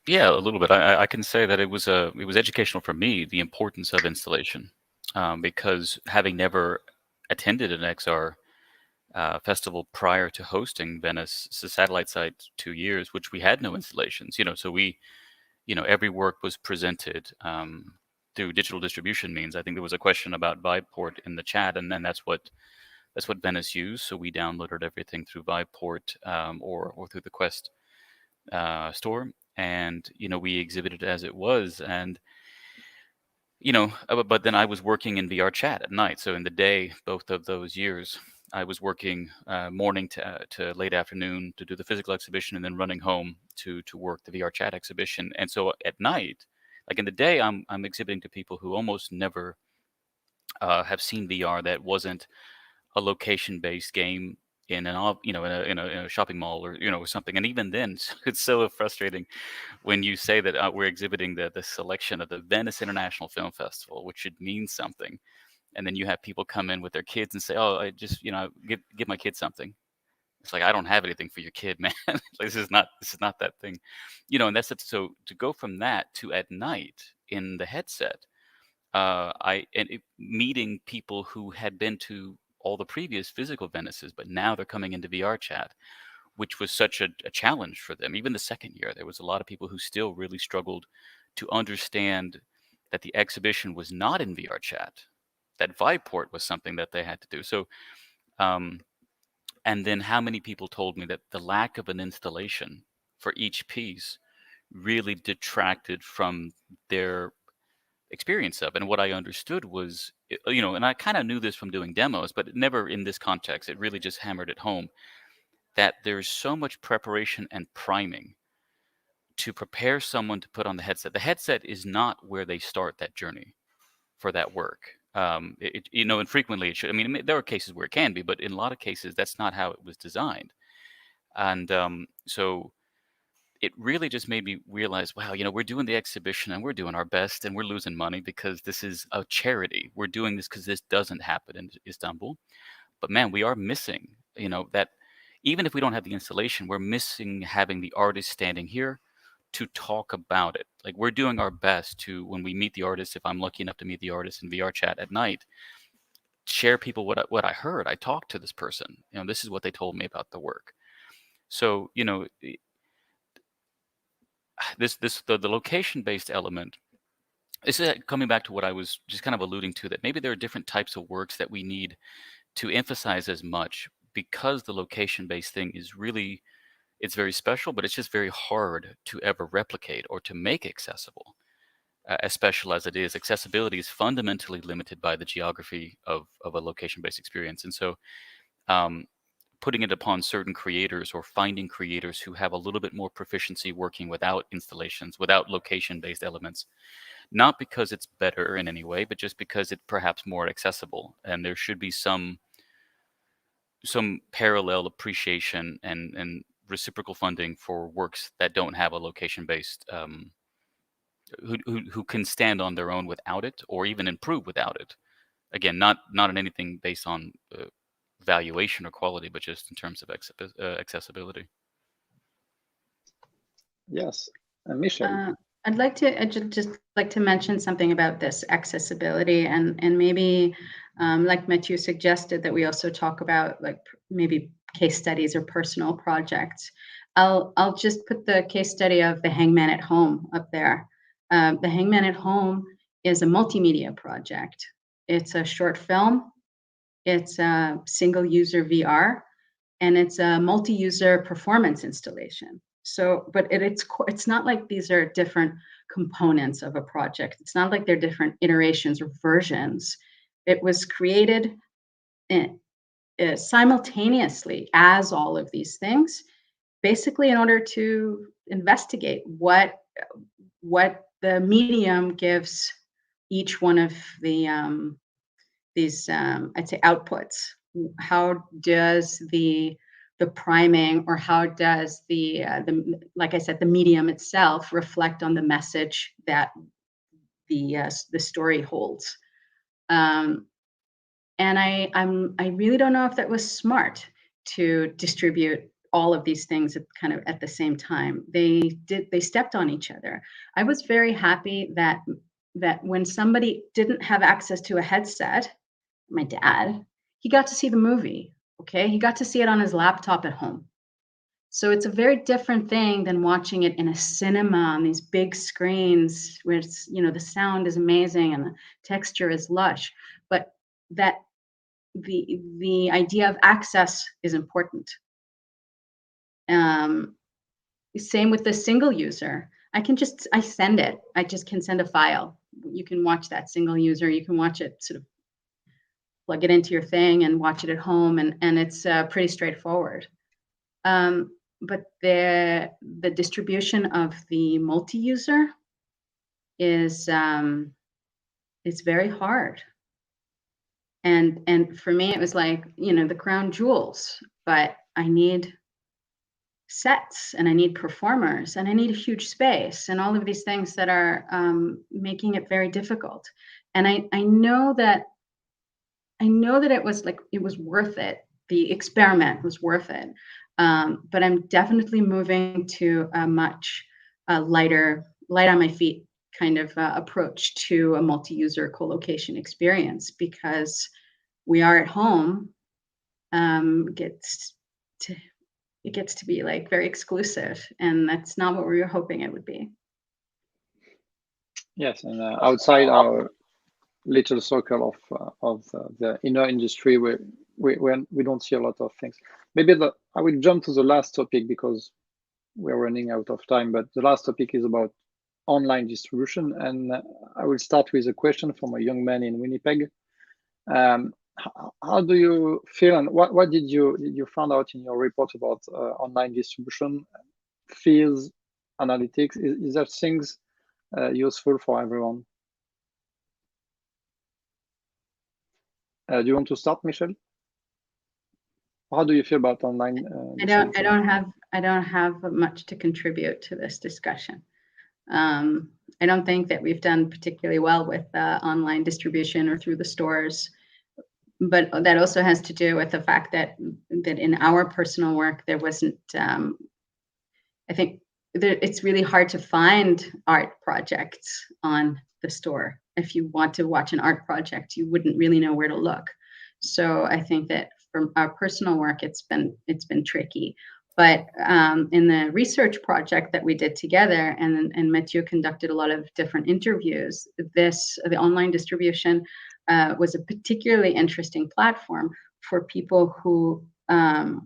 yeah, a little bit. I can say that it was educational for me, the importance of installation, because having never attended an XR festival prior to hosting Venice satellite site 2 years, which we had no installations. So we, every work was presented through digital distribution means. I think there was a question about Viveport in the chat, and then that's what Venice used. So we downloaded everything through Viveport or through the Quest store, and we exhibited as it was. And but then I was working in VR chat at night. So in the day, both of those years, I was working morning to late afternoon to do the physical exhibition, and then running home to work the VR chat exhibition. And so at night, like in the day, I'm exhibiting to people who almost never have seen VR that wasn't a location-based game in a shopping mall or something. And even then, it's so frustrating when you say that we're exhibiting the selection of the Venice International Film Festival, which should mean something, and then you have people come in with their kids and say, "Oh, I just give my kid something." It's like, I don't have anything for your kid, man. Like, this is not that thing, and that's it. So to go from that to at night in the headset, meeting people who had been to all the previous physical Venices, but now they're coming into VR chat, which was such a challenge for them. Even the second year, there was a lot of people who still really struggled to understand that the exhibition was not in VR chat, that Viveport was something that they had to do. So, and then how many people told me that the lack of an installation for each piece really detracted from their experience of. And what I understood was, and I kind of knew this from doing demos, but never in this context. It really just hammered it home that there's so much preparation and priming to prepare someone to put on the headset. The headset is not where they start that journey for that work. And frequently it should. I mean, there are cases where it can be, but in a lot of cases, that's not how it was designed. And so it really just made me realize, wow, we're doing the exhibition and we're doing our best and we're losing money because this is a charity. We're doing this because this doesn't happen in Istanbul. But man, we are missing, that even if we don't have the installation, we're missing having the artist standing here to talk about it. Like, we're doing our best to, when we meet the artist, if I'm lucky enough to meet the artist in VR chat at night, share people what I heard. I talked to this person. This is what they told me about the work. So, the location-based element is coming back to what I was just kind of alluding to, that maybe there are different types of works that we need to emphasize as much, because the location-based thing is really, it's very special, but it's just very hard to ever replicate or to make accessible. As special as it is, accessibility is fundamentally limited by the geography of a location-based experience. And so putting it upon certain creators, or finding creators who have a little bit more proficiency working without installations, without location-based elements, not because it's better in any way, but just because it's perhaps more accessible. And there should be some parallel appreciation and reciprocal funding for works that don't have a location-based, who can stand on their own without it, or even improve without it. Again, not on anything based on valuation or quality, but just in terms of accessibility.
Yes, Michelle.
I'd just like to mention something about this accessibility, and maybe like Mathieu suggested, that we also talk about like maybe case studies or personal projects. I'll just put the case study of The Hangman at Home up there. The Hangman at Home is a multimedia project. It's a short film. It's a single user VR, and it's a multi-user performance installation. So, but it's not like these are different components of a project. It's not like they're different iterations or versions. It was created simultaneously as all of these things, basically in order to investigate what the medium gives each one of the these I'd say outputs. How does the priming, or how does the like I said, the medium itself reflect on the message that the story holds? And I really don't know if that was smart to distribute all of these things at the same time. They stepped on each other. I was very happy that when somebody didn't have access to a headset, my dad, he got to see the movie. Okay, he got to see it on his laptop at home. So it's a very different thing than watching it in a cinema on these big screens where it's, the sound is amazing and the texture is lush, but that the idea of access is important. Same with the single user. I send it. I just can send a file. You can watch that single user. You can watch it, sort of plug it into your thing and watch it at home, and it's pretty straightforward. But the distribution of the multi-user is it's very hard. And for me, it was like, the crown jewels, but I need sets and I need performers and I need a huge space and all of these things that are making it very difficult. And I know that it was worth it. The experiment was worth it. But I'm definitely moving to a much lighter, light on my feet kind of approach to a multi-user co-location experience, because we are at home. It gets to be like very exclusive, and that's not what we were hoping it would be.
Yes, and outside our little circle of the inner industry, we don't see a lot of things. Maybe I will jump to the last topic because we're running out of time, but the last topic is about online distribution, and I will start with a question from a young man in Winnipeg. How do you feel, and what did you find out in your report about online distribution, fees, analytics? Is that things useful for everyone? Do you want to start, Michelle? How do you feel about online?
I don't have much to contribute to this discussion. I don't think that we've done particularly well with online distribution or through the stores, but that also has to do with the fact that in our personal work there wasn't. I think it's really hard to find art projects on the store. If you want to watch an art project, you wouldn't really know where to look. So I think that from our personal work, it's been tricky. But in the research project that we did together, and Mathieu conducted a lot of different interviews, the online distribution was a particularly interesting platform for people who, I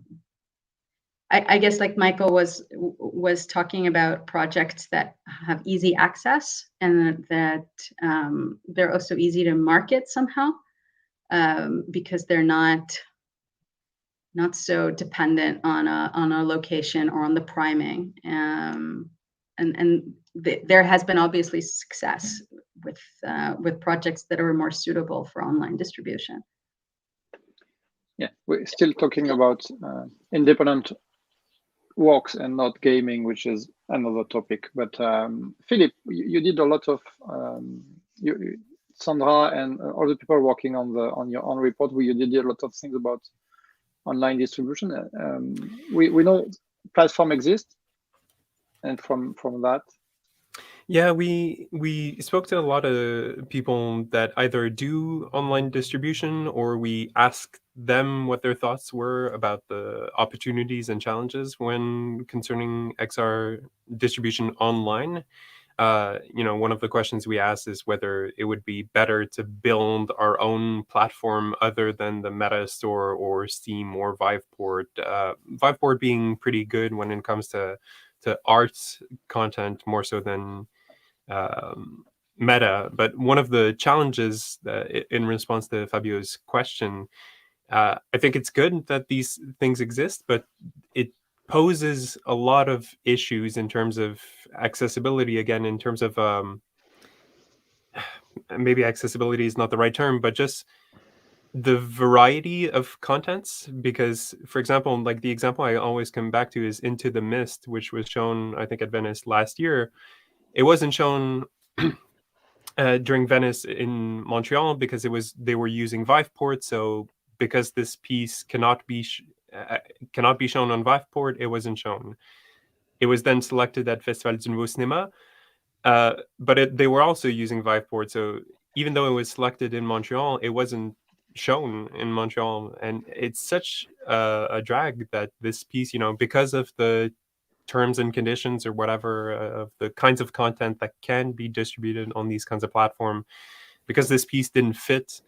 guess, like Michael was talking about, projects that have easy access and that they're also easy to market somehow, because they're not so dependent on a location or on the priming. There has been obviously success with projects that are more suitable for online distribution.
Yeah, we're still talking about independent works and not gaming, which is another topic. But Philippe, you did a lot of Sandra and all the people working on your own report, where you did a lot of things about online distribution. We know platform exists, and from that.
Yeah, we spoke to a lot of people that either do online distribution, or we asked them what their thoughts were about the opportunities and challenges when concerning XR distribution online. One of the questions we asked is whether it would be better to build our own platform other than the Meta Store or Steam or Viveport. Viveport being pretty good when it comes to arts content more so than Meta. But one of the challenges in response to Fabio's question, I think it's good that these things exist, but it poses a lot of issues in terms of accessibility. Again, in terms of maybe accessibility is not the right term, but just the variety of contents. Because, for example, like the example I always come back to is Into the Mist, which was shown, I think, at Venice last year. It wasn't shown during Venice in Montreal, because they were using Viveport. So because this piece cannot be shown on Viveport, it wasn't shown. It was then selected at Festival du Nouveau Cinéma, but they were also using Viveport. So even though it was selected in Montreal, it wasn't shown in Montreal, and it's such a drag that this piece, because of the terms and conditions or whatever of the kinds of content that can be distributed on these kinds of platforms, because this piece didn't fit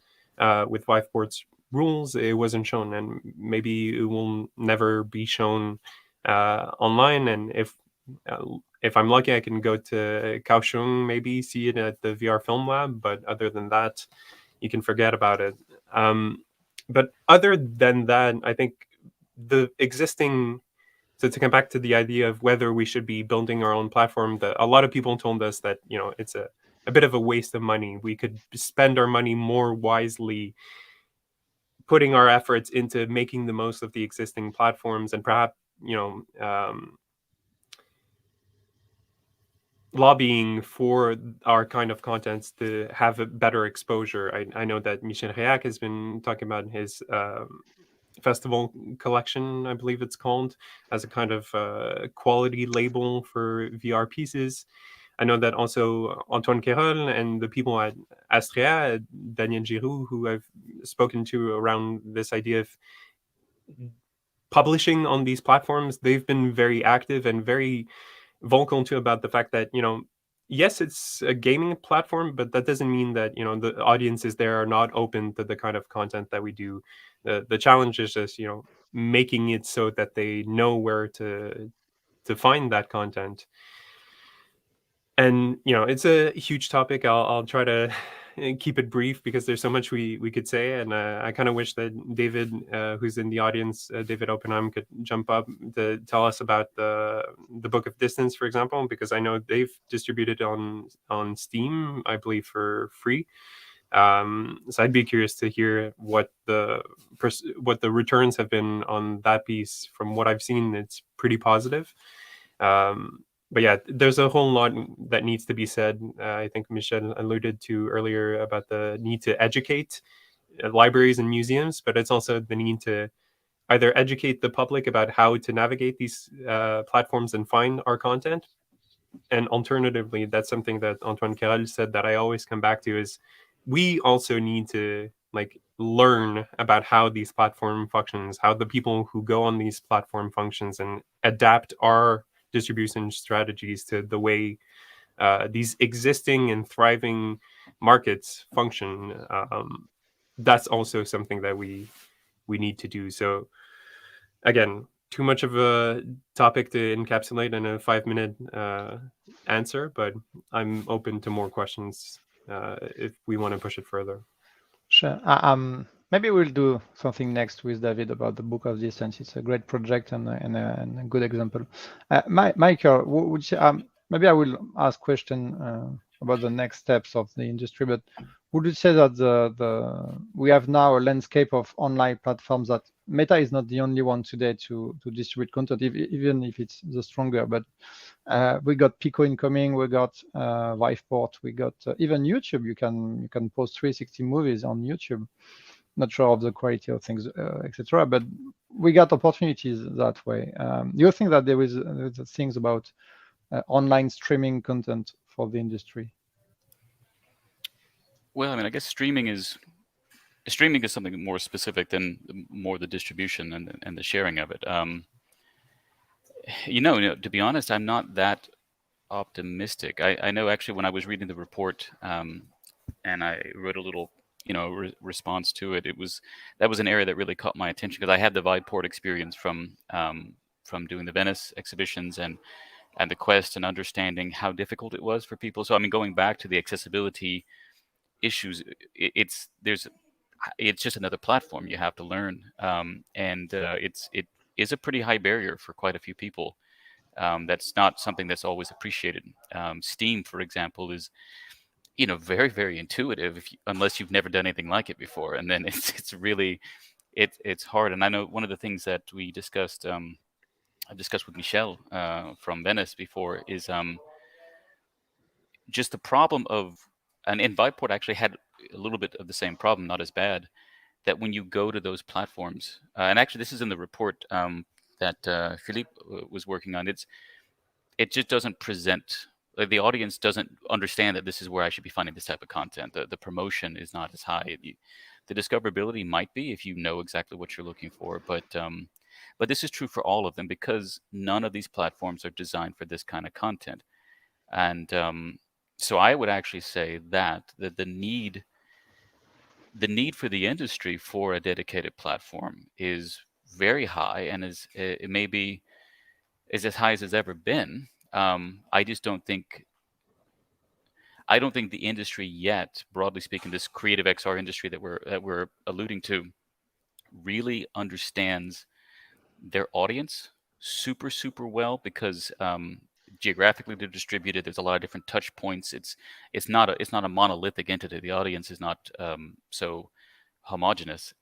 with Viveport's rules, it wasn't shown, and maybe it will never be shown online. And if I'm lucky, I can go to Kaohsiung, maybe see it at the VR Film Lab, but other than that, you can forget about it. But other than that, I think the existing, so to come back to the idea of whether we should be building our own platform, that a lot of people told us that, it's a bit of a waste of money. We could spend our money more wisely, putting our efforts into making the most of the existing platforms, and perhaps, lobbying for our kind of contents to have a better exposure. I know that Michel Réac has been talking about his festival collection, I believe it's called, as a kind of quality label for VR pieces. I know that also Antoine Querol and the people at Astrea, Daniel Giroux, who I've spoken to around this idea of publishing on these platforms, they've been very active and very vocal too about the fact that, yes, it's a gaming platform, but that doesn't mean that, the audiences there are not open to the kind of content that we do. The challenge is just, making it so that they know where to find that content. And it's a huge topic. I'll try to keep it brief because there's so much we could say, and I kind of wish that David, who's in the audience, David Oppenheim, could jump up to tell us about the Book of Distance, for example, because I know they've distributed on Steam, I believe, for free. So I'd be curious to hear what the returns have been on that piece. From what I've seen, it's pretty positive. But yeah, there's a whole lot that needs to be said. I think Michelle alluded to earlier about the need to educate libraries and museums, but it's also the need to either educate the public about how to navigate these platforms and find our content. And alternatively, that's something that Antoine Querol said that I always come back to, is we also need to learn about how these platform functions, how the people who go on these platform functions, and adapt our distribution strategies to the way these existing and thriving markets function. That's also something that we need to do. So again, too much of a topic to encapsulate in a 5-minute answer, but I'm open to more questions if we want to push it further.
Sure. Maybe we'll do something next with David about the Book of Distance. It's a great project and a good example. Michael, would you, maybe I will ask question about the next steps of the industry, but would you say that we have now a landscape of online platforms that Meta is not the only one today to distribute content, even if it's the stronger, but we got Pico incoming, we got Viveport, we got even YouTube. You can post 360 movies on YouTube. Not sure of the quality of things, etc. But we got opportunities that way. You think that there is things about online streaming content for the industry?
Well, I mean, I guess streaming is something more specific than more the distribution and the sharing of it. To be honest, I'm not that optimistic. I know actually when I was reading the report, and I wrote a little response to it, that was an area that really caught my attention, because I had the Viveport experience from doing the Venice exhibitions and the Quest, and understanding how difficult it was for people. So I mean, going back to the accessibility issues, it's just another platform you have to learn, and it is a pretty high barrier for quite a few people. That's not something that's always appreciated. Steam, for example, is very, very intuitive unless you've never done anything like it before, and then it's really it's hard. And I know one of the things that we discussed, I've discussed with Michelle from Venice before, is just the problem of Viport actually had a little bit of the same problem, not as bad, that when you go to those platforms, and actually this is in the report that Philippe was working on, it just doesn't present, like the audience doesn't understand that this is where I should be finding this type of content. The promotion is not as high. The discoverability might be if you know exactly what you're looking for, but this is true for all of them because none of these platforms are designed for this kind of content. And so I would actually say that the need for the industry for a dedicated platform is very high, and it may be is as high as it's ever been. I just don't think the industry yet, broadly speaking, this creative XR industry that we're alluding to, really understands their audience super well because geographically they're distributed. There's a lot of different touch points. It's not a monolithic entity. The audience is not so homogenous.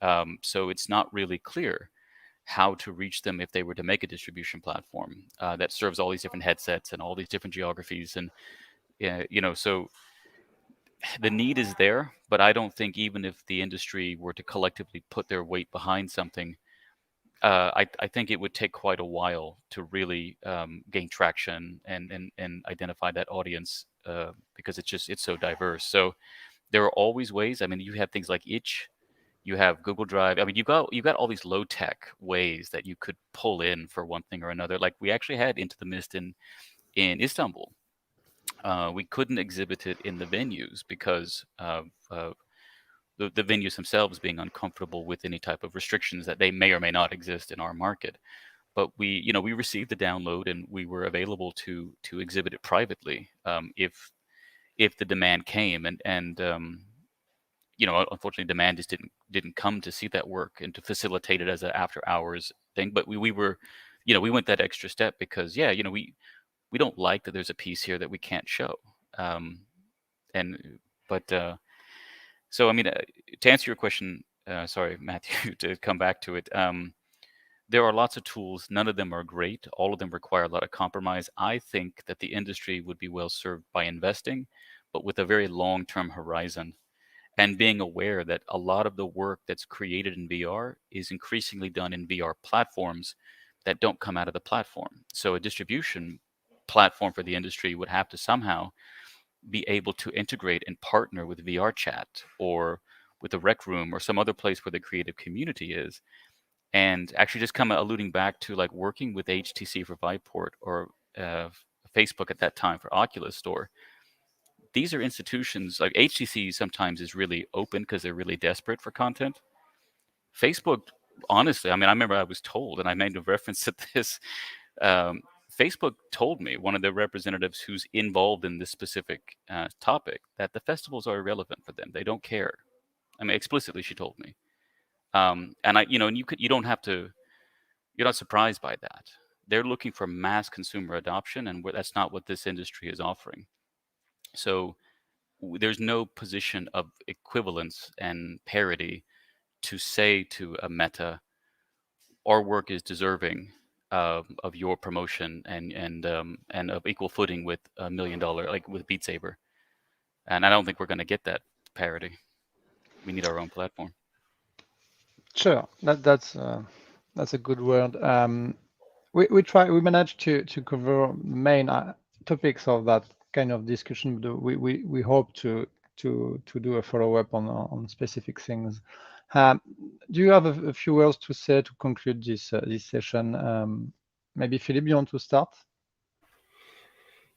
So it's not really clear how to reach them if they were to make a distribution platform that serves all these different headsets and all these different geographies. And so the need is there, but I don't think even if the industry were to collectively put their weight behind something, I think it would take quite a while to really gain traction and identify that audience because it's so diverse. So there are always ways. I mean, you have things like Itch, you have Google Drive. I mean, you've got all these low tech ways that you could pull in for one thing or another. Like we actually had Into the Mist in Istanbul. We couldn't exhibit it in the venues because of the venues themselves being uncomfortable with any type of restrictions that they may or may not exist in our market. But we received the download and we were available to exhibit it privately if the demand came. And unfortunately, demand just didn't come to see that work and to facilitate it as an after hours thing. But we were, we went that extra step because we don't like that there's a piece here that we can't show. So I mean, to answer your question, sorry, Matthew, to come back to it, there are lots of tools. None of them are great. All of them require a lot of compromise. I think that the industry would be well served by investing, but with a very long-term horizon and being aware that a lot of the work that's created in VR is increasingly done in VR platforms that don't come out of the platform. So a distribution platform for the industry would have to somehow be able to integrate and partner with VR chat or with a rec room or some other place where the creative community is. And actually just kind of alluding back to like working with HTC for Viport or Facebook at that time for Oculus Store. These are institutions like HTC sometimes is really open because they're really desperate for content. Facebook, honestly, I mean, I remember I was told, and I made a reference to this, Facebook told me, one of their representatives who's involved in this specific topic, that the festivals are irrelevant for them. They don't care. I mean, explicitly, she told me. And you don't have to. You're not surprised by that. They're looking for mass consumer adoption, and that's not what this industry is offering. So there's no position of equivalence and parity to say to a Meta, our work is deserving of your promotion and of equal footing with $1 million, like with Beat Saber. And I don't think we're going to get that parity. We need our own platform.
Sure, that's a good word. We managed to cover main topics of that kind of discussion. But we hope to do a follow up on specific things. Do you have a few words to say to conclude this session? Maybe Philippe, you want to start?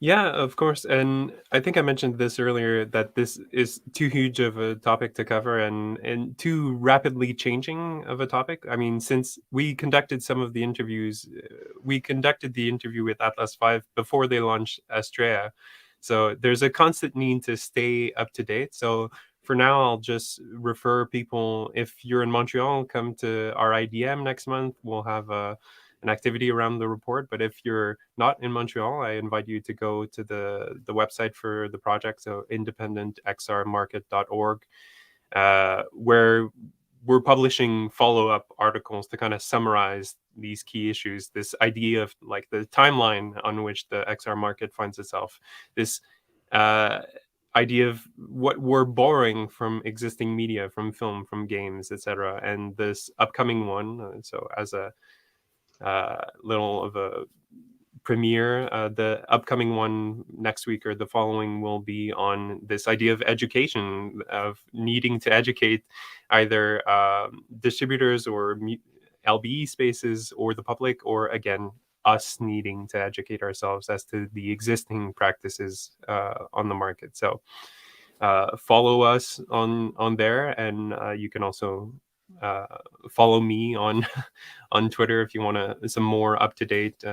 Yeah, of course. And I think I mentioned this earlier that this is too huge of a topic to cover and too rapidly changing of a topic. I mean, since we conducted some of the interviews, we conducted the interview with Atlas 5 before they launched Astrea. So there's a constant need to stay up to date. So for now, I'll just refer people, if you're in Montreal, come to our IDM next month. We'll have an activity around the report. But if you're not in Montreal, I invite you to go to the website for the project, so independentxrmarket.org, where we're publishing follow-up articles to kind of summarize these key issues, this idea of like the timeline on which the XR market finds itself. This idea of what we're borrowing from existing media, from film, from games, etc. And this upcoming one, so as a little of a premiere, the upcoming one next week or the following will be on this idea of education, of needing to educate either distributors or LBE spaces or the public, or again, us needing to educate ourselves as to the existing practices on the market. So follow us on there, and you can also follow me on on Twitter if you want some more up-to-date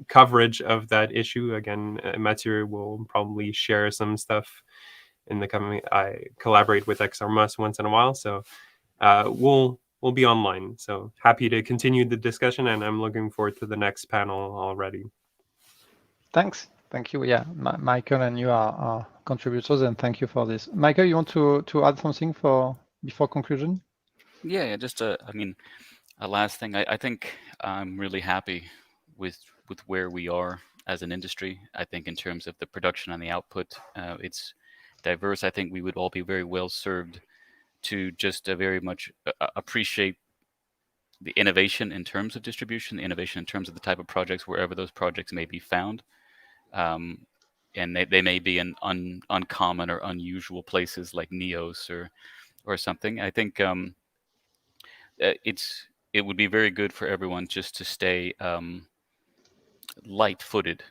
coverage of that issue. Again, Mathieu will probably share some stuff in the coming. I collaborate with XRMUS once in a while, so we'll be online. So happy to continue the discussion, and I'm looking forward to the next panel already.
Thanks. Thank you. Yeah, Michael and you are contributors, and thank you for this. Michael, you want to add something before conclusion?
Yeah, just I mean, a last thing. I think I'm really happy with where we are as an industry. I think in terms of the production and the output, it's diverse. I think we would all be very well served to just very much appreciate the innovation in terms of distribution, the innovation in terms of the type of projects, wherever those projects may be found. And they may be in uncommon or unusual places like Neos or something. I think it would be very good for everyone just to stay light-footed.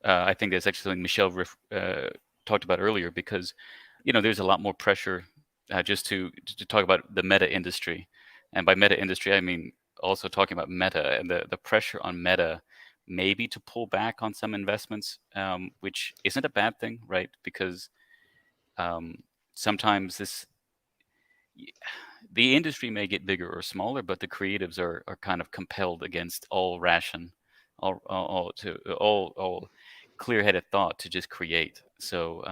I think that's actually something Michelle talked about earlier, because there's a lot more pressure just to talk about the meta industry, and by meta industry I mean also talking about Meta and the pressure on Meta maybe to pull back on some investments, which isn't a bad thing, right? Because sometimes the industry may get bigger or smaller, but the creatives are kind of compelled against all clear-headed thought to just create. So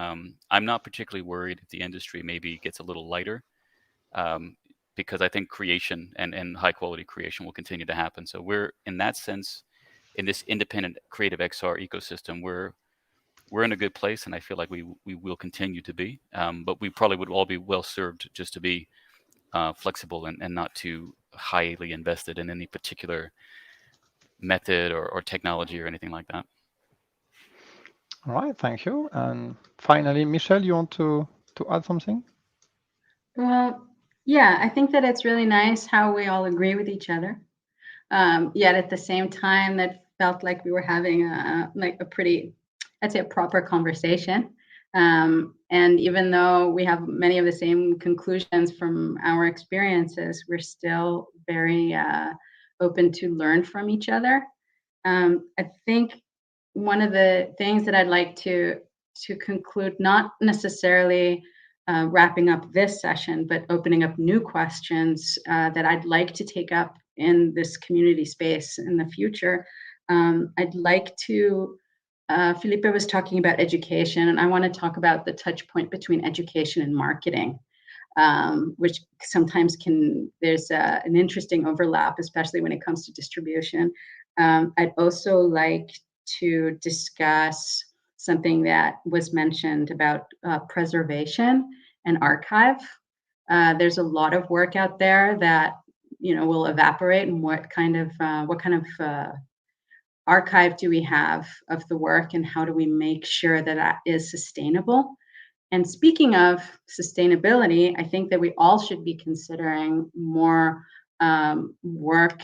I'm not particularly worried if the industry maybe gets a little lighter, because I think creation and high-quality creation will continue to happen. So we're, in that sense, in this independent creative XR ecosystem, we're in a good place, and I feel like we will continue to be. But we probably would all be well served just to be flexible and not too highly invested in any particular method or technology or anything like that.
All right, thank you. And finally, Michelle, you want to add something?
Well, yeah, I think that it's really nice how we all agree with each other. Yet at the same time, that felt like we were having a pretty, I'd say, a proper conversation. And even though we have many of the same conclusions from our experiences, we're still very open to learn from each other. I think one of the things that I'd like to conclude, not necessarily wrapping up this session, but opening up new questions that I'd like to take up in this community space in the future. I'd like to, Philippe was talking about education, and I want to talk about the touch point between education and marketing, which sometimes there's an interesting overlap, especially when it comes to distribution. I'd also like to discuss something that was mentioned about preservation and archive. There's a lot of work out there that will evaporate, and what kind of archive do we have of the work, and how do we make sure that that is sustainable? And speaking of sustainability, I think that we all should be considering more work,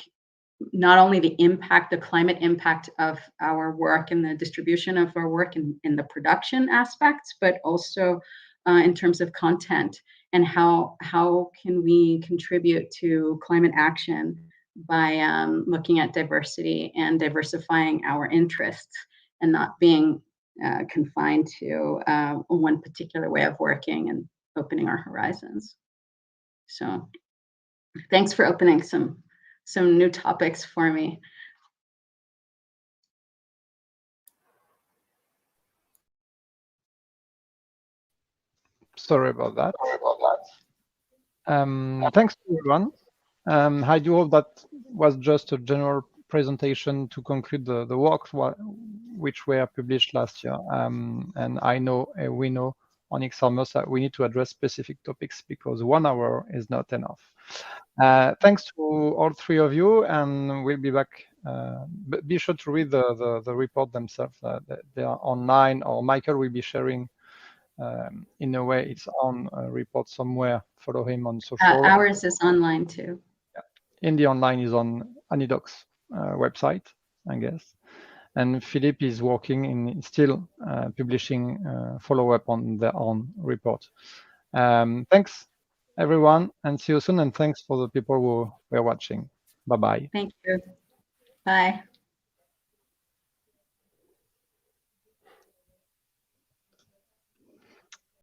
not only the impact, the climate impact of our work and the distribution of our work in the production aspects, but also in terms of content, and how can we contribute to climate action by looking at diversity and diversifying our interests, and not being confined to one particular way of working, and opening our horizons. So thanks for opening some new topics for me.
Sorry about that. Thanks to everyone. I do hope that was just a general presentation to conclude the work which were published last year. And I know, we know on XRMOS that we need to address specific topics because 1 hour is not enough. Thanks to all 3 of you, and we'll be back. But be sure to read the report themselves. They are online, or Michael will be sharing in a way its own report somewhere. Follow him on social.
Ours is online too.
In the online is on Anidoc's website, I guess. And Philippe is working in still publishing follow-up on their own report. Thanks, everyone, and see you soon. And thanks for the people who were watching. Bye-bye.
Thank you. Bye.